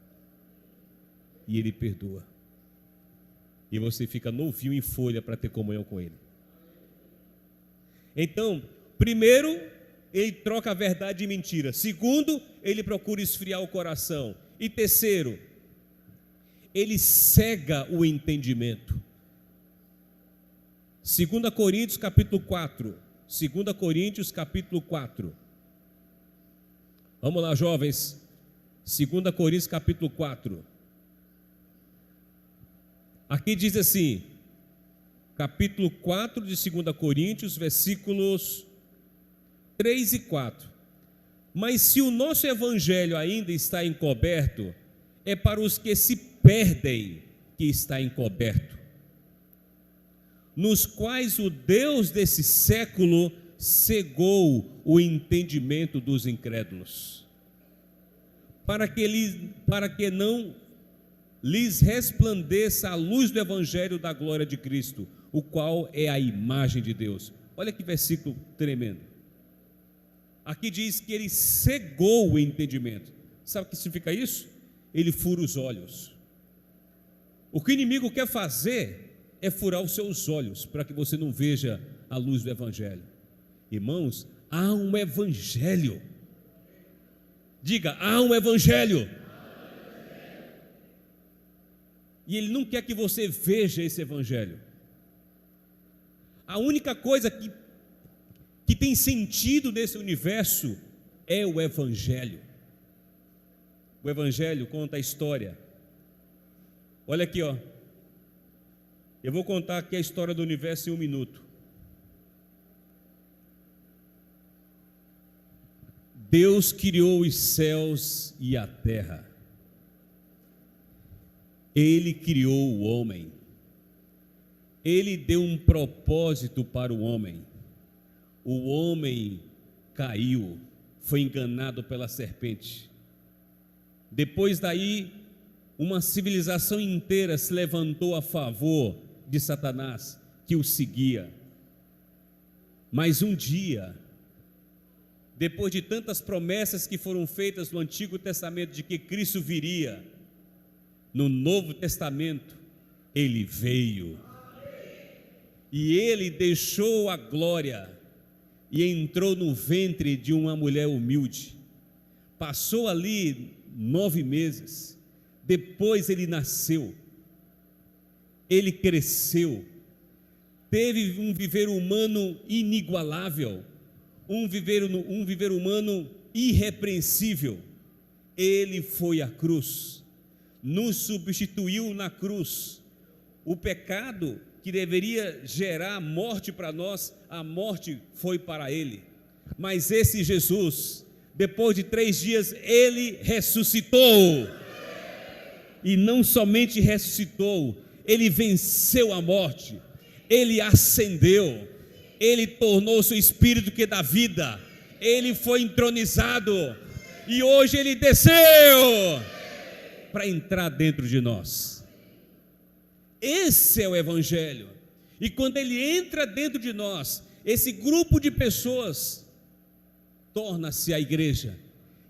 E Ele perdoa. E você fica novinho em folha para ter comunhão com Ele. Então, primeiro, Ele troca a verdade e mentira. Segundo, Ele procura esfriar o coração. E terceiro, Ele cega o entendimento. 2 Coríntios capítulo 4. 2 Coríntios capítulo 4. Vamos lá, jovens. 2 Coríntios capítulo 4. Aqui diz assim, capítulo 4 de 2 Coríntios, versículos 3 e 4. Mas se o nosso evangelho ainda está encoberto, é para os que se perdem que está encoberto, nos quais o Deus desse século cegou o entendimento dos incrédulos, para que não lhes resplandeça a luz do evangelho da glória de Cristo, o qual é a imagem de Deus. Olha que versículo tremendo. Aqui diz que Ele cegou o entendimento. Sabe o que significa isso? Ele fura os olhos. O que o inimigo quer fazer é furar os seus olhos, para que você não veja a luz do evangelho. Irmãos, há um evangelho. Diga: há um evangelho. E Ele não quer que você veja esse evangelho. A única coisa que tem sentido nesse universo é o evangelho. O evangelho conta a história. Olha aqui, ó. Eu vou contar aqui a história do universo em 1 minuto. Deus criou os céus e a terra. Ele criou o homem. Ele deu um propósito para o homem. O homem caiu, foi enganado pela serpente. Depois daí, uma civilização inteira se levantou a favor de Satanás, que o seguia. Mas um dia, depois de tantas promessas que foram feitas no Antigo Testamento de que Cristo viria, no Novo Testamento, Ele veio. E Ele deixou a glória e entrou no ventre de uma mulher humilde. Passou ali 9 meses. Depois Ele nasceu. Ele cresceu. Teve um viver humano inigualável. Um viver humano irrepreensível. Ele foi à cruz. Nos substituiu na cruz. O pecado que deveria gerar morte para nós, a morte foi para Ele. Mas esse Jesus, depois de 3 dias, Ele ressuscitou. E não somente ressuscitou, Ele venceu a morte. Ele ascendeu. Ele tornou-se o Espírito que dá vida. Ele foi entronizado. E hoje Ele desceu para entrar dentro de nós. Esse é o evangelho. E quando Ele entra dentro de nós, esse grupo de pessoas torna-se a igreja.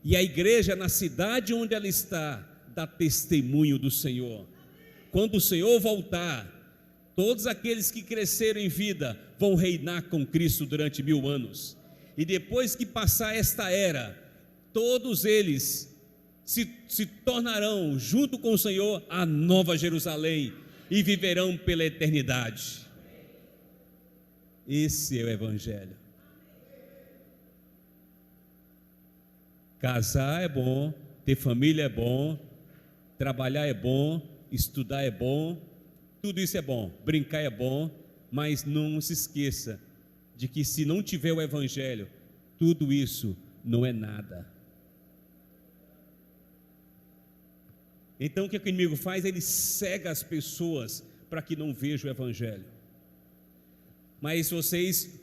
E a igreja, na cidade onde ela está, dá testemunho do Senhor. Quando o Senhor voltar, todos aqueles que cresceram em vida vão reinar com Cristo durante 1000 anos. E depois que passar esta era, todos eles se tornarão, junto com o Senhor, a nova Jerusalém, e viverão pela eternidade. Esse é o evangelho. Casar é bom, ter família é bom, trabalhar é bom, estudar é bom, tudo isso é bom, brincar é bom, mas não se esqueça, de que se não tiver o evangelho, tudo isso não é nada. Então o que o inimigo faz? Ele cega as pessoas para que não vejam o evangelho. Mas vocês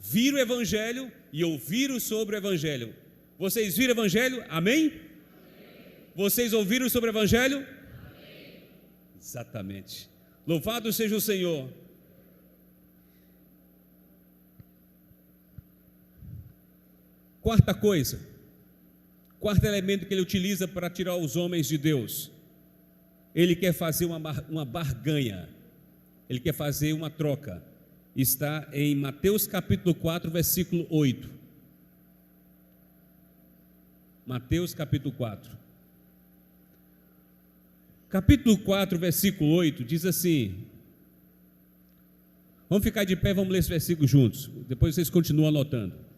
viram o evangelho e ouviram sobre o evangelho. Vocês viram o evangelho? Amém? Amém. Vocês ouviram sobre o evangelho? Amém. Exatamente. Louvado seja o Senhor. Quarta coisa, quarto elemento que ele utiliza para tirar os homens de Deus. Ele quer fazer uma barganha, ele quer fazer uma troca. Está em Mateus capítulo 4, versículo 8. Mateus capítulo 4. Capítulo 4, versículo 8, diz assim. Vamos ficar de pé, vamos ler esse versículo juntos. Depois vocês continuam anotando.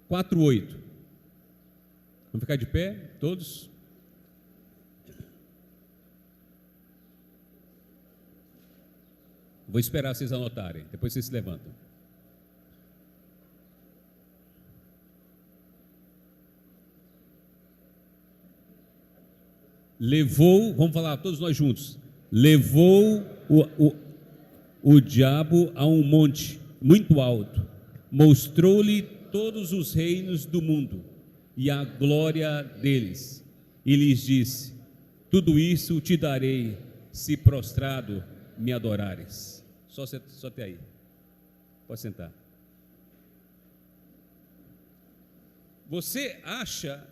4:8. Vamos ficar de pé, todos? Vou esperar vocês anotarem, depois vocês se levantam. Levou, vamos falar todos nós juntos. Levou o diabo a um monte muito alto, mostrou-lhe todos os reinos do mundo e a glória deles, e lhes disse: tudo isso te darei, se prostrado me adorares. Só até aí, pode sentar. Você acha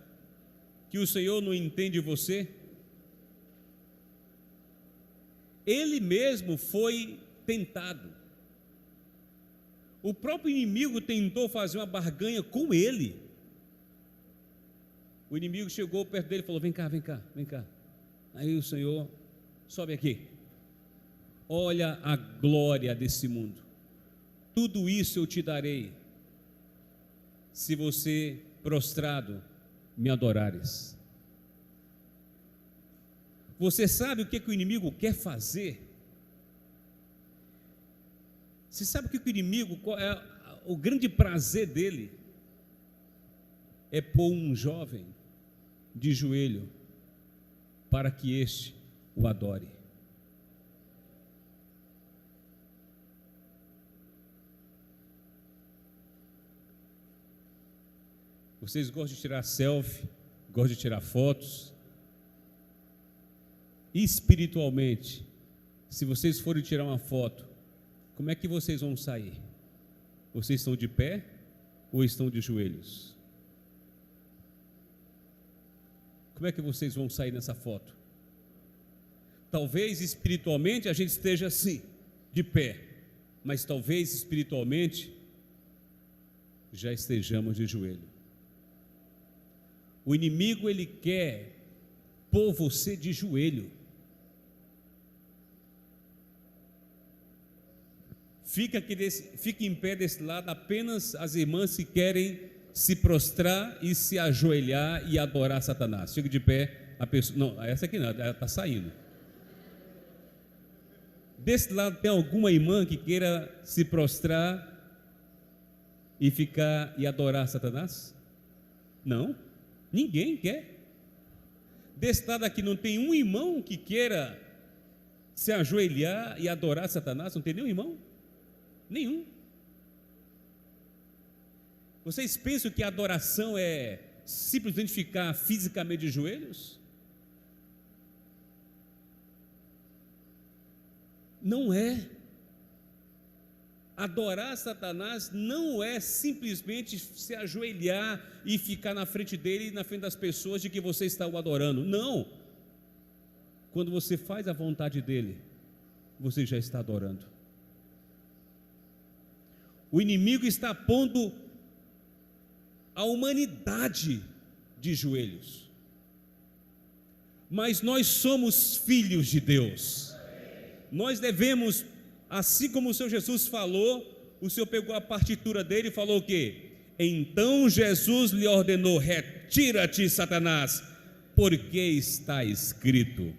que o Senhor não entende você? Ele mesmo foi tentado. O próprio inimigo tentou fazer uma barganha com ele. O inimigo chegou perto dele e falou: vem cá, vem cá, vem cá. Aí o Senhor: sobe aqui. Olha a glória desse mundo. Tudo isso eu te darei, se você, prostrado, me adorares. Você sabe o que o inimigo quer fazer? Você sabe o que o inimigo, qual é o grande prazer dele? É pôr um jovem de joelho para que este o adore. Vocês gostam de tirar selfie, gostam de tirar fotos? Espiritualmente, se vocês forem tirar uma foto, como é que vocês vão sair? Vocês estão de pé ou estão de joelhos? Como é que vocês vão sair nessa foto? Talvez espiritualmente a gente esteja assim, de pé, mas talvez espiritualmente já estejamos de joelho. O inimigo, ele quer pôr você de joelho. Fica em pé desse lado apenas as irmãs que querem se prostrar e se ajoelhar e adorar Satanás. Fica de pé a pessoa. Não, essa aqui não, ela está saindo. Desse lado tem alguma irmã que queira se prostrar e ficar e adorar Satanás? Não, ninguém quer. Desse lado aqui não tem um irmão que queira se ajoelhar e adorar Satanás? Não tem nenhum irmão? Nenhum. Vocês pensam que a adoração é simplesmente ficar fisicamente de joelhos? Não é. Adorar Satanás não é simplesmente se ajoelhar e ficar na frente dele e na frente das pessoas de que você está o adorando. Não. Quando você faz a vontade dele, você já está adorando. O inimigo está pondo a humanidade de joelhos. Mas nós somos filhos de Deus. Nós devemos, assim como o Senhor Jesus falou, o Senhor pegou a partitura dele e falou o quê? Então Jesus lhe ordenou: retira-te, Satanás, porque está escrito.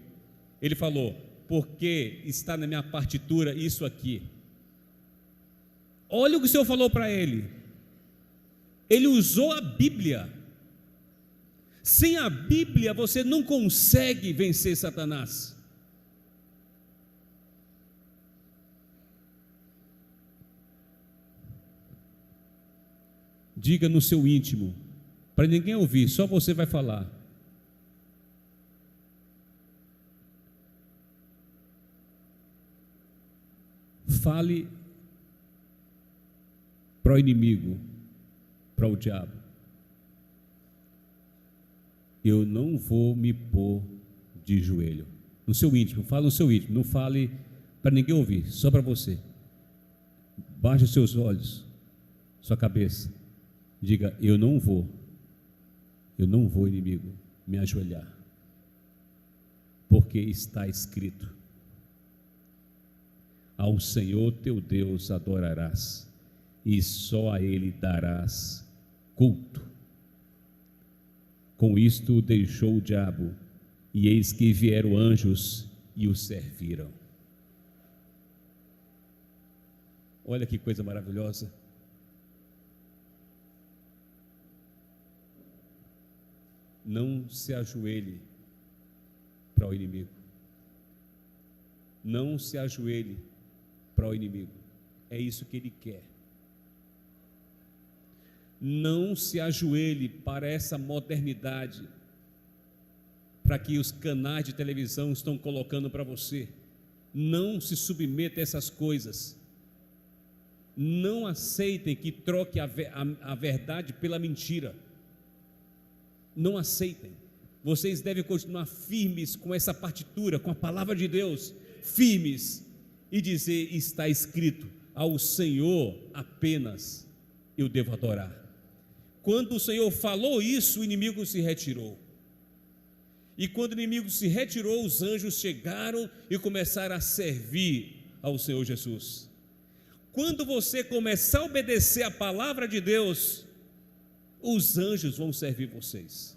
Ele falou: porque está na minha partitura isso aqui. Olha o que o Senhor falou para ele. Ele usou a Bíblia. Sem a Bíblia você não consegue vencer Satanás. Diga no seu íntimo, para ninguém ouvir, só você vai falar. Fale para o inimigo, para o diabo: eu não vou me pôr de joelho. No seu íntimo, fala no seu íntimo, não fale para ninguém ouvir, só para você. Baixe os seus olhos, sua cabeça. Diga: eu não vou, inimigo, me ajoelhar, porque está escrito: ao Senhor teu Deus adorarás, e só a Ele darás culto. Com isto deixou o diabo, e eis que vieram anjos e o serviram. Olha que coisa maravilhosa. Não se ajoelhe para o inimigo. Não se ajoelhe para o inimigo. É isso que ele quer. Não se ajoelhe para essa modernidade, para que os canais de televisão estão colocando para você. Não se submeta a essas coisas. Não aceitem que troque a verdade pela mentira. Não aceitem. Vocês devem continuar firmes com essa partitura, com a palavra de Deus, firmes, e dizer: está escrito, ao Senhor apenas eu devo adorar. Quando o Senhor falou isso, o inimigo se retirou. E quando o inimigo se retirou, os anjos chegaram e começaram a servir ao Senhor Jesus. Quando você começar a obedecer a palavra de Deus, os anjos vão servir vocês.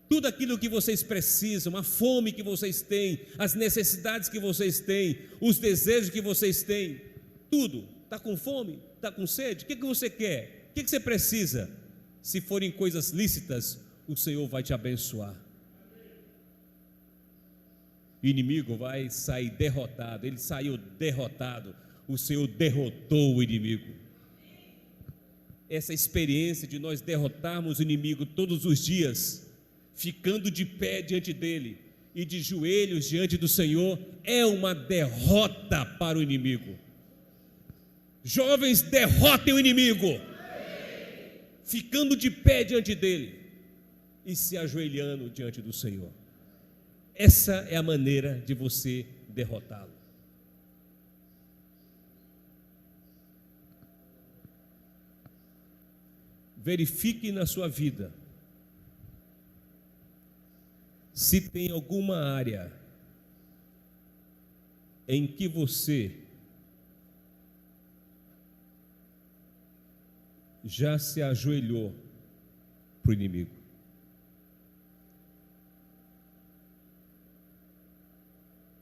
Tudo aquilo que vocês precisam, a fome que vocês têm, as necessidades que vocês têm, os desejos que vocês têm, tudo. Está com fome? Está com sede? O que você quer? O que você precisa? Se forem coisas lícitas, o Senhor vai te abençoar. O inimigo vai sair derrotado. Ele saiu derrotado. O Senhor derrotou o inimigo. Essa experiência de nós derrotarmos o inimigo todos os dias, ficando de pé diante dele e de joelhos diante do Senhor, é uma derrota para o inimigo. Jovens, derrotem o inimigo, ficando de pé diante dele e se ajoelhando diante do Senhor. Essa é a maneira de você derrotá-lo. Verifique na sua vida se tem alguma área em que você já se ajoelhou para o inimigo.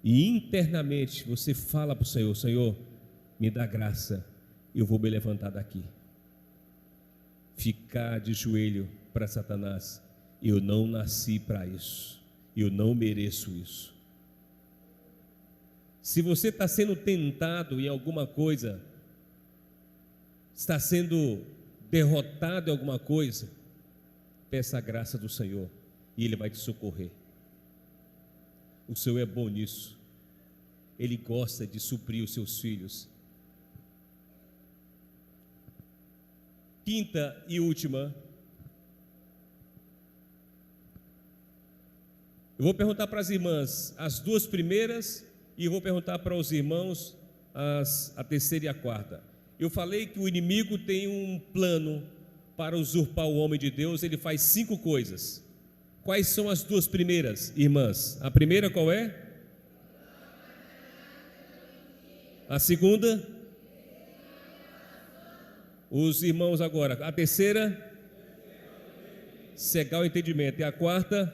E internamente você fala para o Senhor: Senhor, me dá graça, eu vou me levantar daqui. Ficar de joelho para Satanás: eu não nasci para isso, eu não mereço isso. Se você está sendo tentado em alguma coisa, está sendo derrotado em alguma coisa, peça a graça do Senhor e Ele vai te socorrer. O Senhor é bom nisso. Ele gosta de suprir os seus filhos. Quinta e última, eu vou perguntar para as irmãs as duas primeiras e eu vou perguntar para os irmãos a terceira e a quarta. Eu falei que o inimigo tem um plano para usurpar o homem de Deus. Ele faz 5 coisas. Quais são as duas primeiras, irmãs? A primeira qual é? A segunda? Os irmãos agora. A terceira? Cegar o entendimento. E a quarta?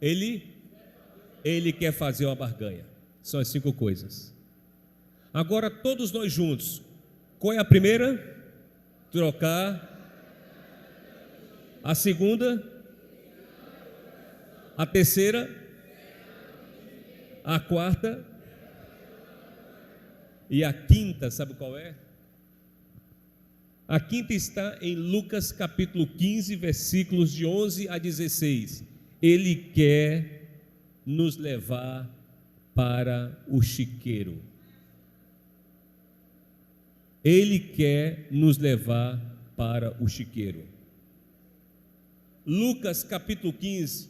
Ele quer fazer uma barganha. São as 5 coisas. Agora todos nós juntos. Qual é a primeira? Trocar. A segunda? A terceira? A quarta? E a quinta, sabe qual é? A quinta está em Lucas capítulo 15, versículos de 11 a 16. Ele quer nos levar para o chiqueiro. Ele quer nos levar para o chiqueiro. Lucas capítulo 15.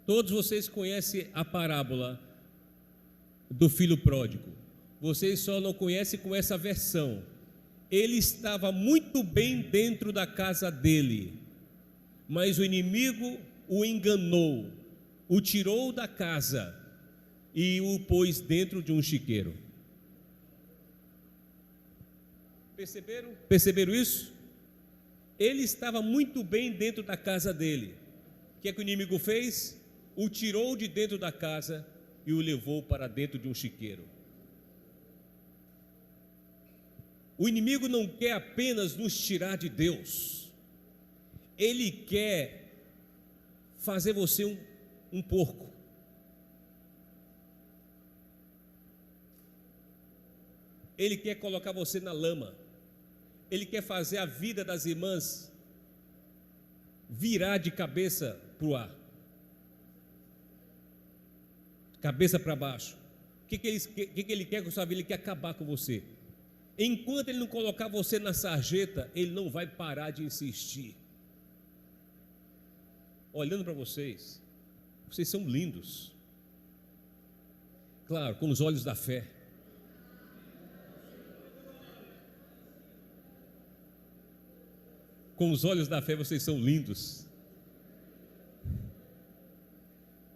Todos vocês conhecem a parábola do filho pródigo. Vocês só não conhecem com essa versão. Ele estava muito bem dentro da casa dele, mas o inimigo o enganou, o tirou da casa e o pôs dentro de um chiqueiro. Perceberam isso? Ele estava muito bem dentro da casa dele. O que é que o inimigo fez? O tirou de dentro da casa e o levou para dentro de um chiqueiro. O inimigo não quer apenas nos tirar de Deus, ele quer fazer você um porco. Ele quer colocar você na lama. Ele quer fazer a vida das irmãs virar de cabeça para o ar, cabeça para baixo. O que ele quer com a sua vida? Ele quer acabar com você. Enquanto ele não colocar você na sarjeta, ele não vai parar de insistir. Olhando para vocês, vocês são lindos. Claro, com os olhos da fé. Com os olhos da fé vocês são lindos.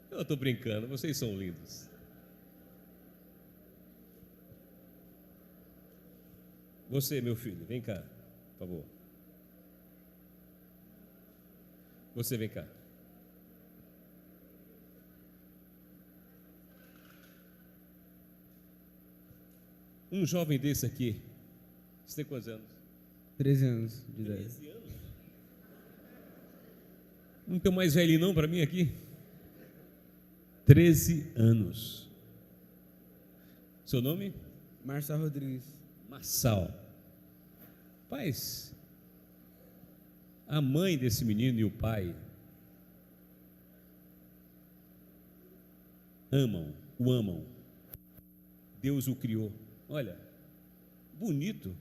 Eu estou brincando, vocês são lindos. Você, meu filho, vem cá, por favor. Você vem cá. Um jovem desse aqui, você tem quantos anos? 13 anos de idade. 13 anos? Não tem mais velho não para mim aqui? 13 anos. Seu nome? Marçal Rodrigues. Marçal. Paz, a mãe desse menino e o pai o amam. Deus o criou. Olha, bonito,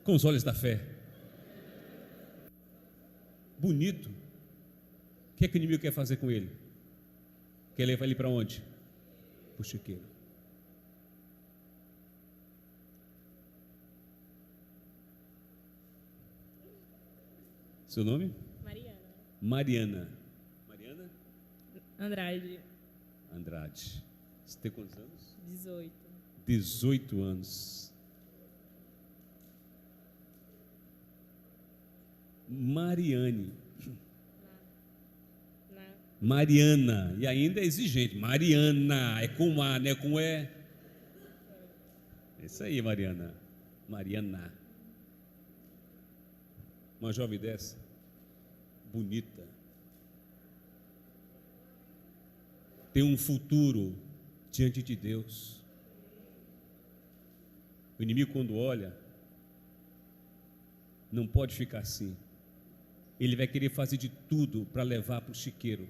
com os olhos da fé. Bonito. O que é que o inimigo quer fazer com ele? Quer levar ele para onde? Para o chiqueiro. Seu nome? Mariana. Mariana? Andrade. Você tem quantos anos? 18. 18 anos. Mariane. Mariana. E ainda é exigente. Mariana. É com A, não é com E. É isso aí, Mariana. Mariana. Uma jovem dessa, bonita, tem um futuro diante de Deus. O inimigo, quando olha, não pode ficar assim. Ele vai querer fazer de tudo para levar para o chiqueiro.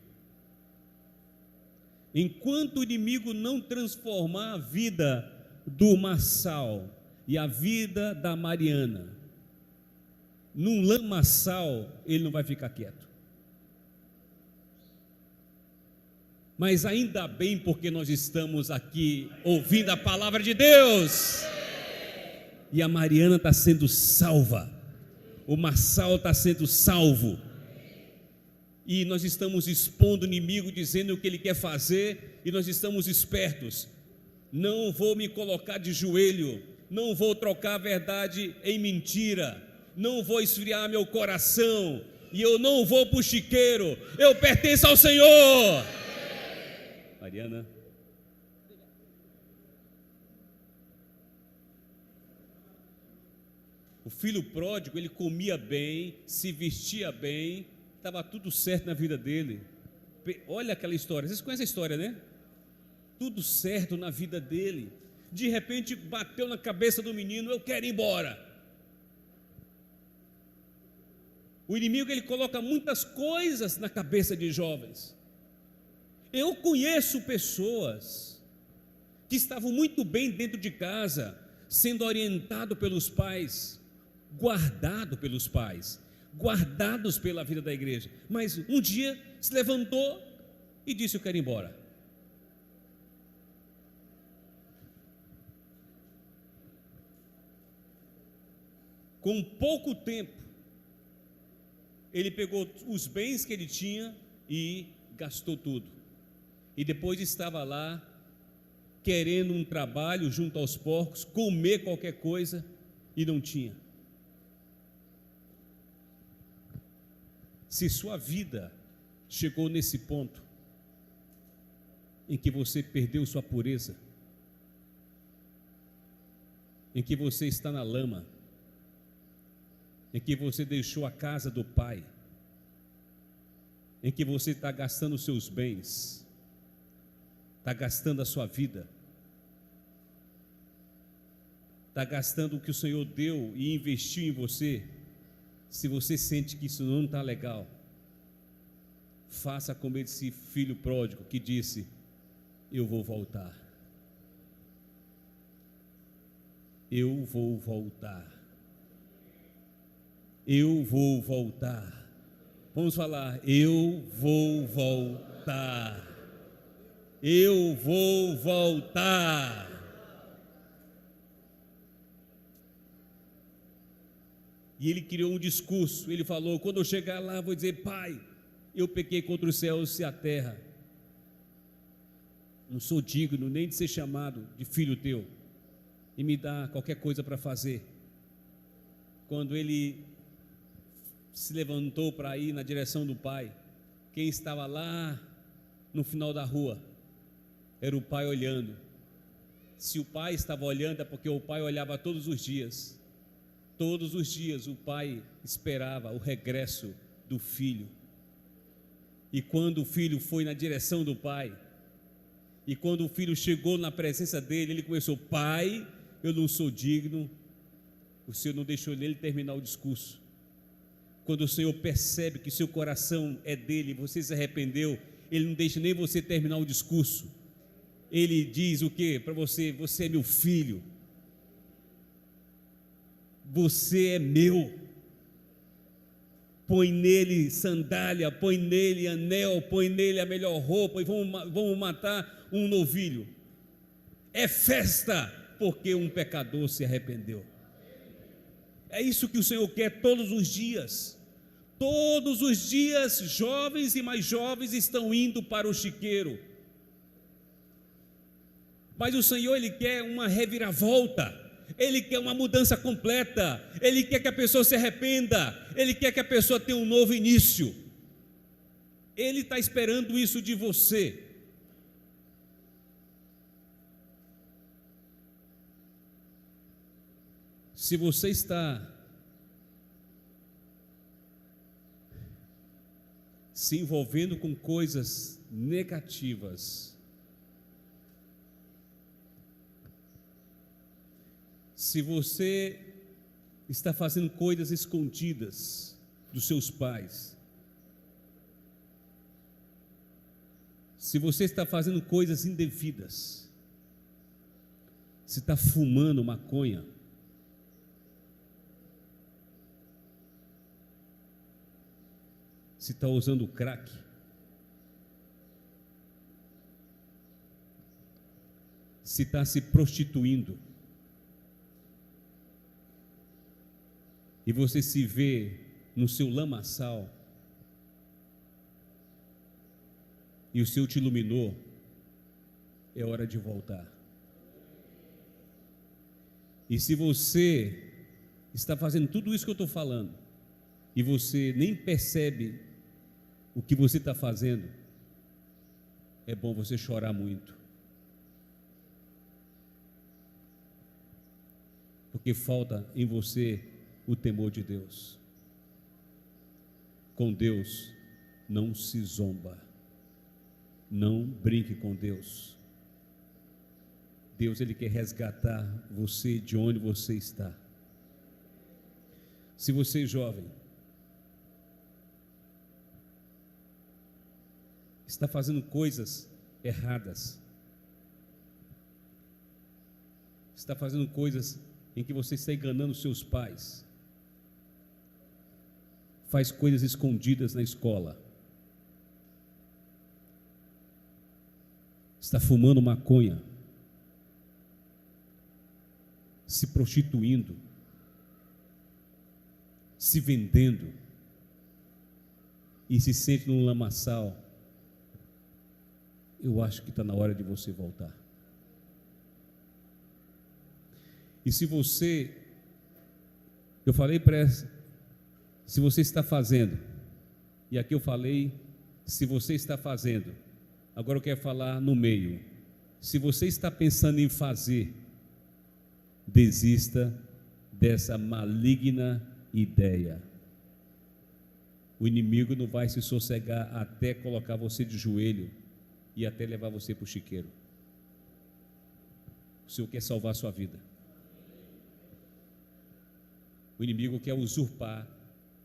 Enquanto o inimigo não transformar a vida do Marçal e a vida da Mariana num lamaçal, ele não vai ficar quieto. Mas ainda bem, porque nós estamos aqui ouvindo a palavra de Deus. E a Mariana está sendo salva. O Marçal está sendo salvo. E nós estamos expondo o inimigo, dizendo o que ele quer fazer, e nós estamos espertos. Não vou me colocar de joelho, não vou trocar a verdade em mentira, não vou esfriar meu coração, e eu não vou para o chiqueiro, eu pertenço ao Senhor. Mariana. O filho pródigo, ele comia bem, se vestia bem, estava tudo certo na vida dele. Olha aquela história, vocês conhecem a história, né? Tudo certo na vida dele. De repente bateu na cabeça do menino: eu quero ir embora. O inimigo, ele coloca muitas coisas na cabeça de jovens. Eu conheço pessoas que estavam muito bem dentro de casa, sendo orientado pelos pais, guardado pelos pais, guardados pela vida da igreja, mas um dia se levantou e disse: eu quero ir embora. Com pouco tempo, ele pegou os bens que ele tinha e gastou tudo. E depois estava lá, querendo um trabalho junto aos porcos, comer qualquer coisa, e não tinha. Se sua vida chegou nesse ponto, em que você perdeu sua pureza, em que você está na lama, em que você deixou a casa do pai, em que você está gastando os seus bens, está gastando a sua vida, está gastando o que o Senhor deu e investiu em você. Se você sente que isso não está legal, faça como esse filho pródigo que disse: eu vou voltar, eu vou voltar, eu vou voltar. Vamos falar: eu vou voltar, eu vou voltar. E ele criou um discurso. Ele falou: quando eu chegar lá, vou dizer: pai, eu pequei contra os céus e a terra, não sou digno nem de ser chamado de filho teu, e me dá qualquer coisa para fazer. Quando ele se levantou para ir na direção do pai, quem estava lá no final da rua era o pai olhando. Se o pai estava olhando, é porque o pai olhava todos os dias. Todos os dias o pai esperava o regresso do filho. E quando o filho foi na direção do pai, e quando o filho chegou na presença dele, ele começou: pai, eu não sou digno. O Senhor não deixou ele terminar o discurso. Quando o Senhor percebe que seu coração é dele, você se arrependeu, ele não deixa nem você terminar o discurso. Ele diz o que para você? Você é meu filho, você é meu. Põe nele sandália, põe nele anel, põe nele a melhor roupa, e vamos matar um novilho. É festa, porque um pecador se arrependeu. É isso que o Senhor quer todos os dias. Todos os dias, jovens e mais jovens estão indo para o chiqueiro. Mas o Senhor, Ele quer uma reviravolta. Ele quer uma mudança completa. Ele quer que a pessoa se arrependa. Ele quer que a pessoa tenha um novo início. Ele está esperando isso de você. Se você está se envolvendo com coisas negativas, se você está fazendo coisas escondidas dos seus pais, se você está fazendo coisas indevidas, se está fumando maconha, se está usando crack, se está se prostituindo, e você se vê no seu lamaçal, e o Senhor te iluminou, é hora de voltar. E se você está fazendo tudo isso que eu estou falando, e você nem percebe o que você está fazendo, é bom você chorar muito. Porque falta em você o temor de Deus. Com Deus não se zomba. Não brinque com Deus. Deus, Ele quer resgatar você de onde você está. Se você é jovem, está fazendo coisas erradas, está fazendo coisas em que você está enganando seus pais, faz coisas escondidas na escola, está fumando maconha, se prostituindo, se vendendo e se sente num lamaçal, eu acho que está na hora de você voltar. E se você, eu falei para se você está fazendo, e aqui eu falei, se você está fazendo, agora eu quero falar no meio. Se você está pensando em fazer, desista dessa maligna ideia. O inimigo não vai se sossegar até colocar você de joelho e até levar você para o chiqueiro. O Senhor quer salvar a sua vida. O inimigo quer usurpar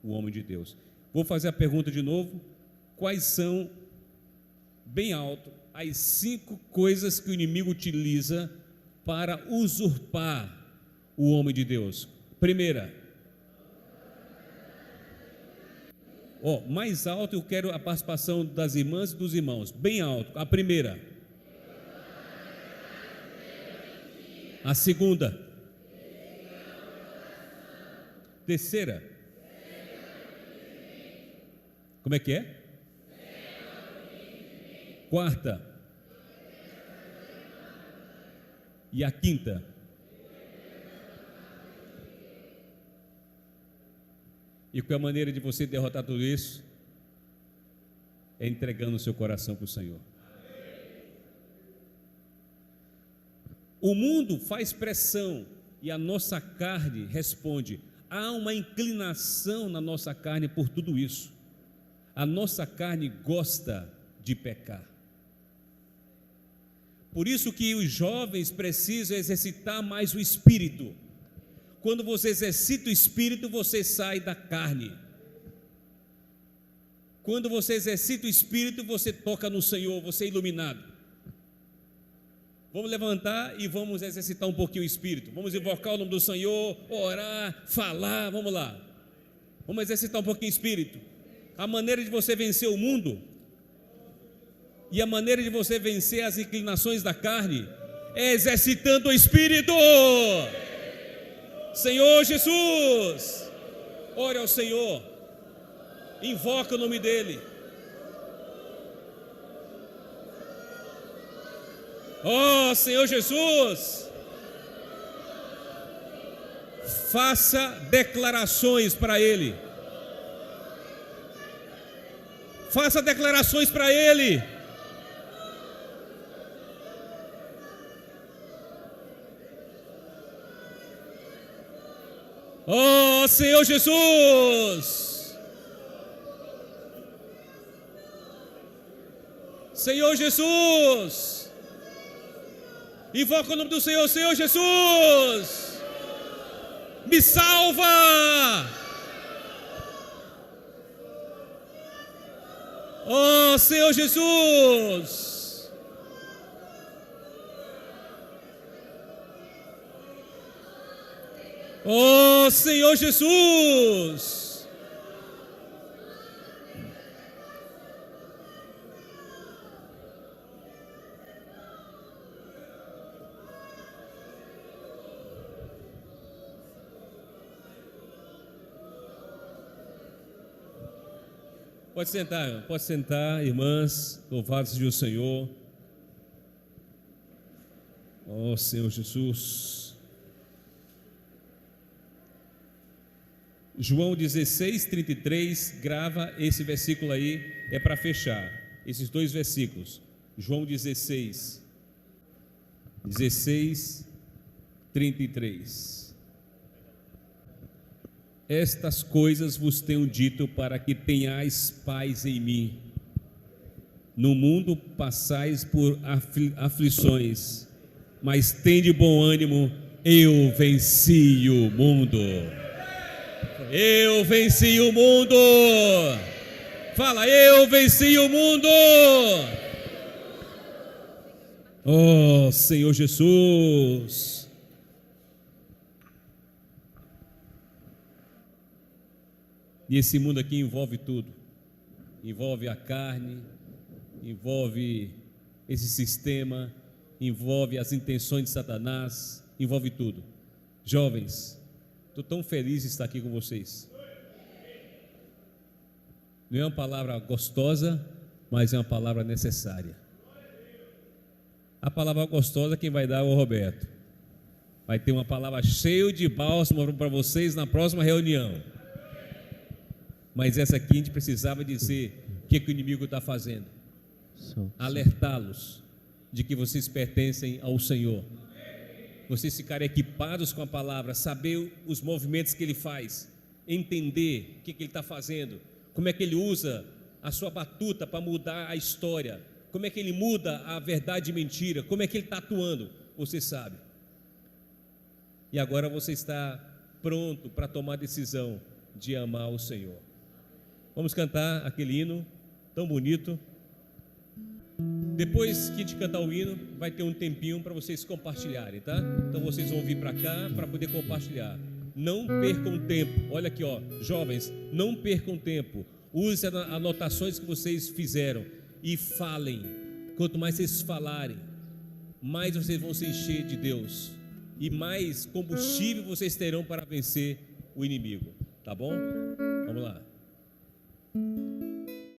o homem de Deus. Vou fazer a pergunta de novo. Quais são, bem alto, as 5 coisas que o inimigo utiliza para usurpar o homem de Deus? Primeira. Mais alto, eu quero a participação das irmãs e dos irmãos. Bem alto. A primeira. A segunda. Terceira. Como é que é? Quarta. E a quinta. E qual é a maneira de você derrotar tudo isso? É entregando o seu coração para o Senhor. O mundo faz pressão e a nossa carne responde. Há uma inclinação na nossa carne por tudo isso. A nossa carne gosta de pecar. Por isso que os jovens precisam exercitar mais o espírito. Quando você exercita o espírito, você sai da carne. Quando você exercita o espírito, você toca no Senhor, você é iluminado. Vamos levantar e vamos exercitar um pouquinho o espírito. Vamos invocar o nome do Senhor, orar, falar, vamos lá. Vamos exercitar um pouquinho o espírito. A maneira de você vencer o mundo e a maneira de você vencer as inclinações da carne é exercitando o espírito. Senhor Jesus, ore ao Senhor, invoca o nome dEle. Senhor Jesus, faça declarações para Ele. Faça declarações para Ele. Senhor Jesus, Senhor Jesus, invoca o nome do Senhor. Senhor Jesus, me salva. Senhor Jesus, Senhor Jesus, pode sentar, irmãs, louvado seja o Senhor. Senhor Jesus. João 16, 33, grava esse versículo aí, é para fechar, esses dois versículos. João 16, 33. Estas coisas vos tenho dito para que tenhais paz em mim. No mundo passais por aflições, mas tende bom ânimo, eu venci o mundo. Eu venci o mundo. Fala, eu venci o mundo. Oh, Senhor Jesus. E esse mundo aqui envolve tudo. Envolve a carne, envolve esse sistema, envolve as intenções de Satanás, envolve tudo. Jovens, estou tão feliz de estar aqui com vocês. Não é uma palavra gostosa, mas é uma palavra necessária. A palavra gostosa quem vai dar é o Roberto. Vai ter uma palavra cheia de bálsamo para vocês na próxima reunião. Mas essa aqui a gente precisava dizer o que o inimigo está fazendo. Alertá-los de que vocês pertencem ao Senhor. Vocês ficarem equipados com a palavra, saber os movimentos que ele faz, entender o que ele está fazendo, como é que ele usa a sua batuta para mudar a história, como é que ele muda a verdade e mentira, como é que ele está atuando, você sabe. E agora você está pronto para tomar a decisão de amar o Senhor. Vamos cantar aquele hino tão bonito. Depois que a gente cantar o hino, vai ter um tempinho para vocês compartilharem, tá? Então vocês vão vir para cá para poder compartilhar. Não percam tempo. Olha aqui, ó, jovens, não percam tempo. Use as anotações que vocês fizeram e falem. Quanto mais vocês falarem, mais vocês vão se encher de Deus e mais combustível vocês terão para vencer o inimigo, tá bom? Vamos lá.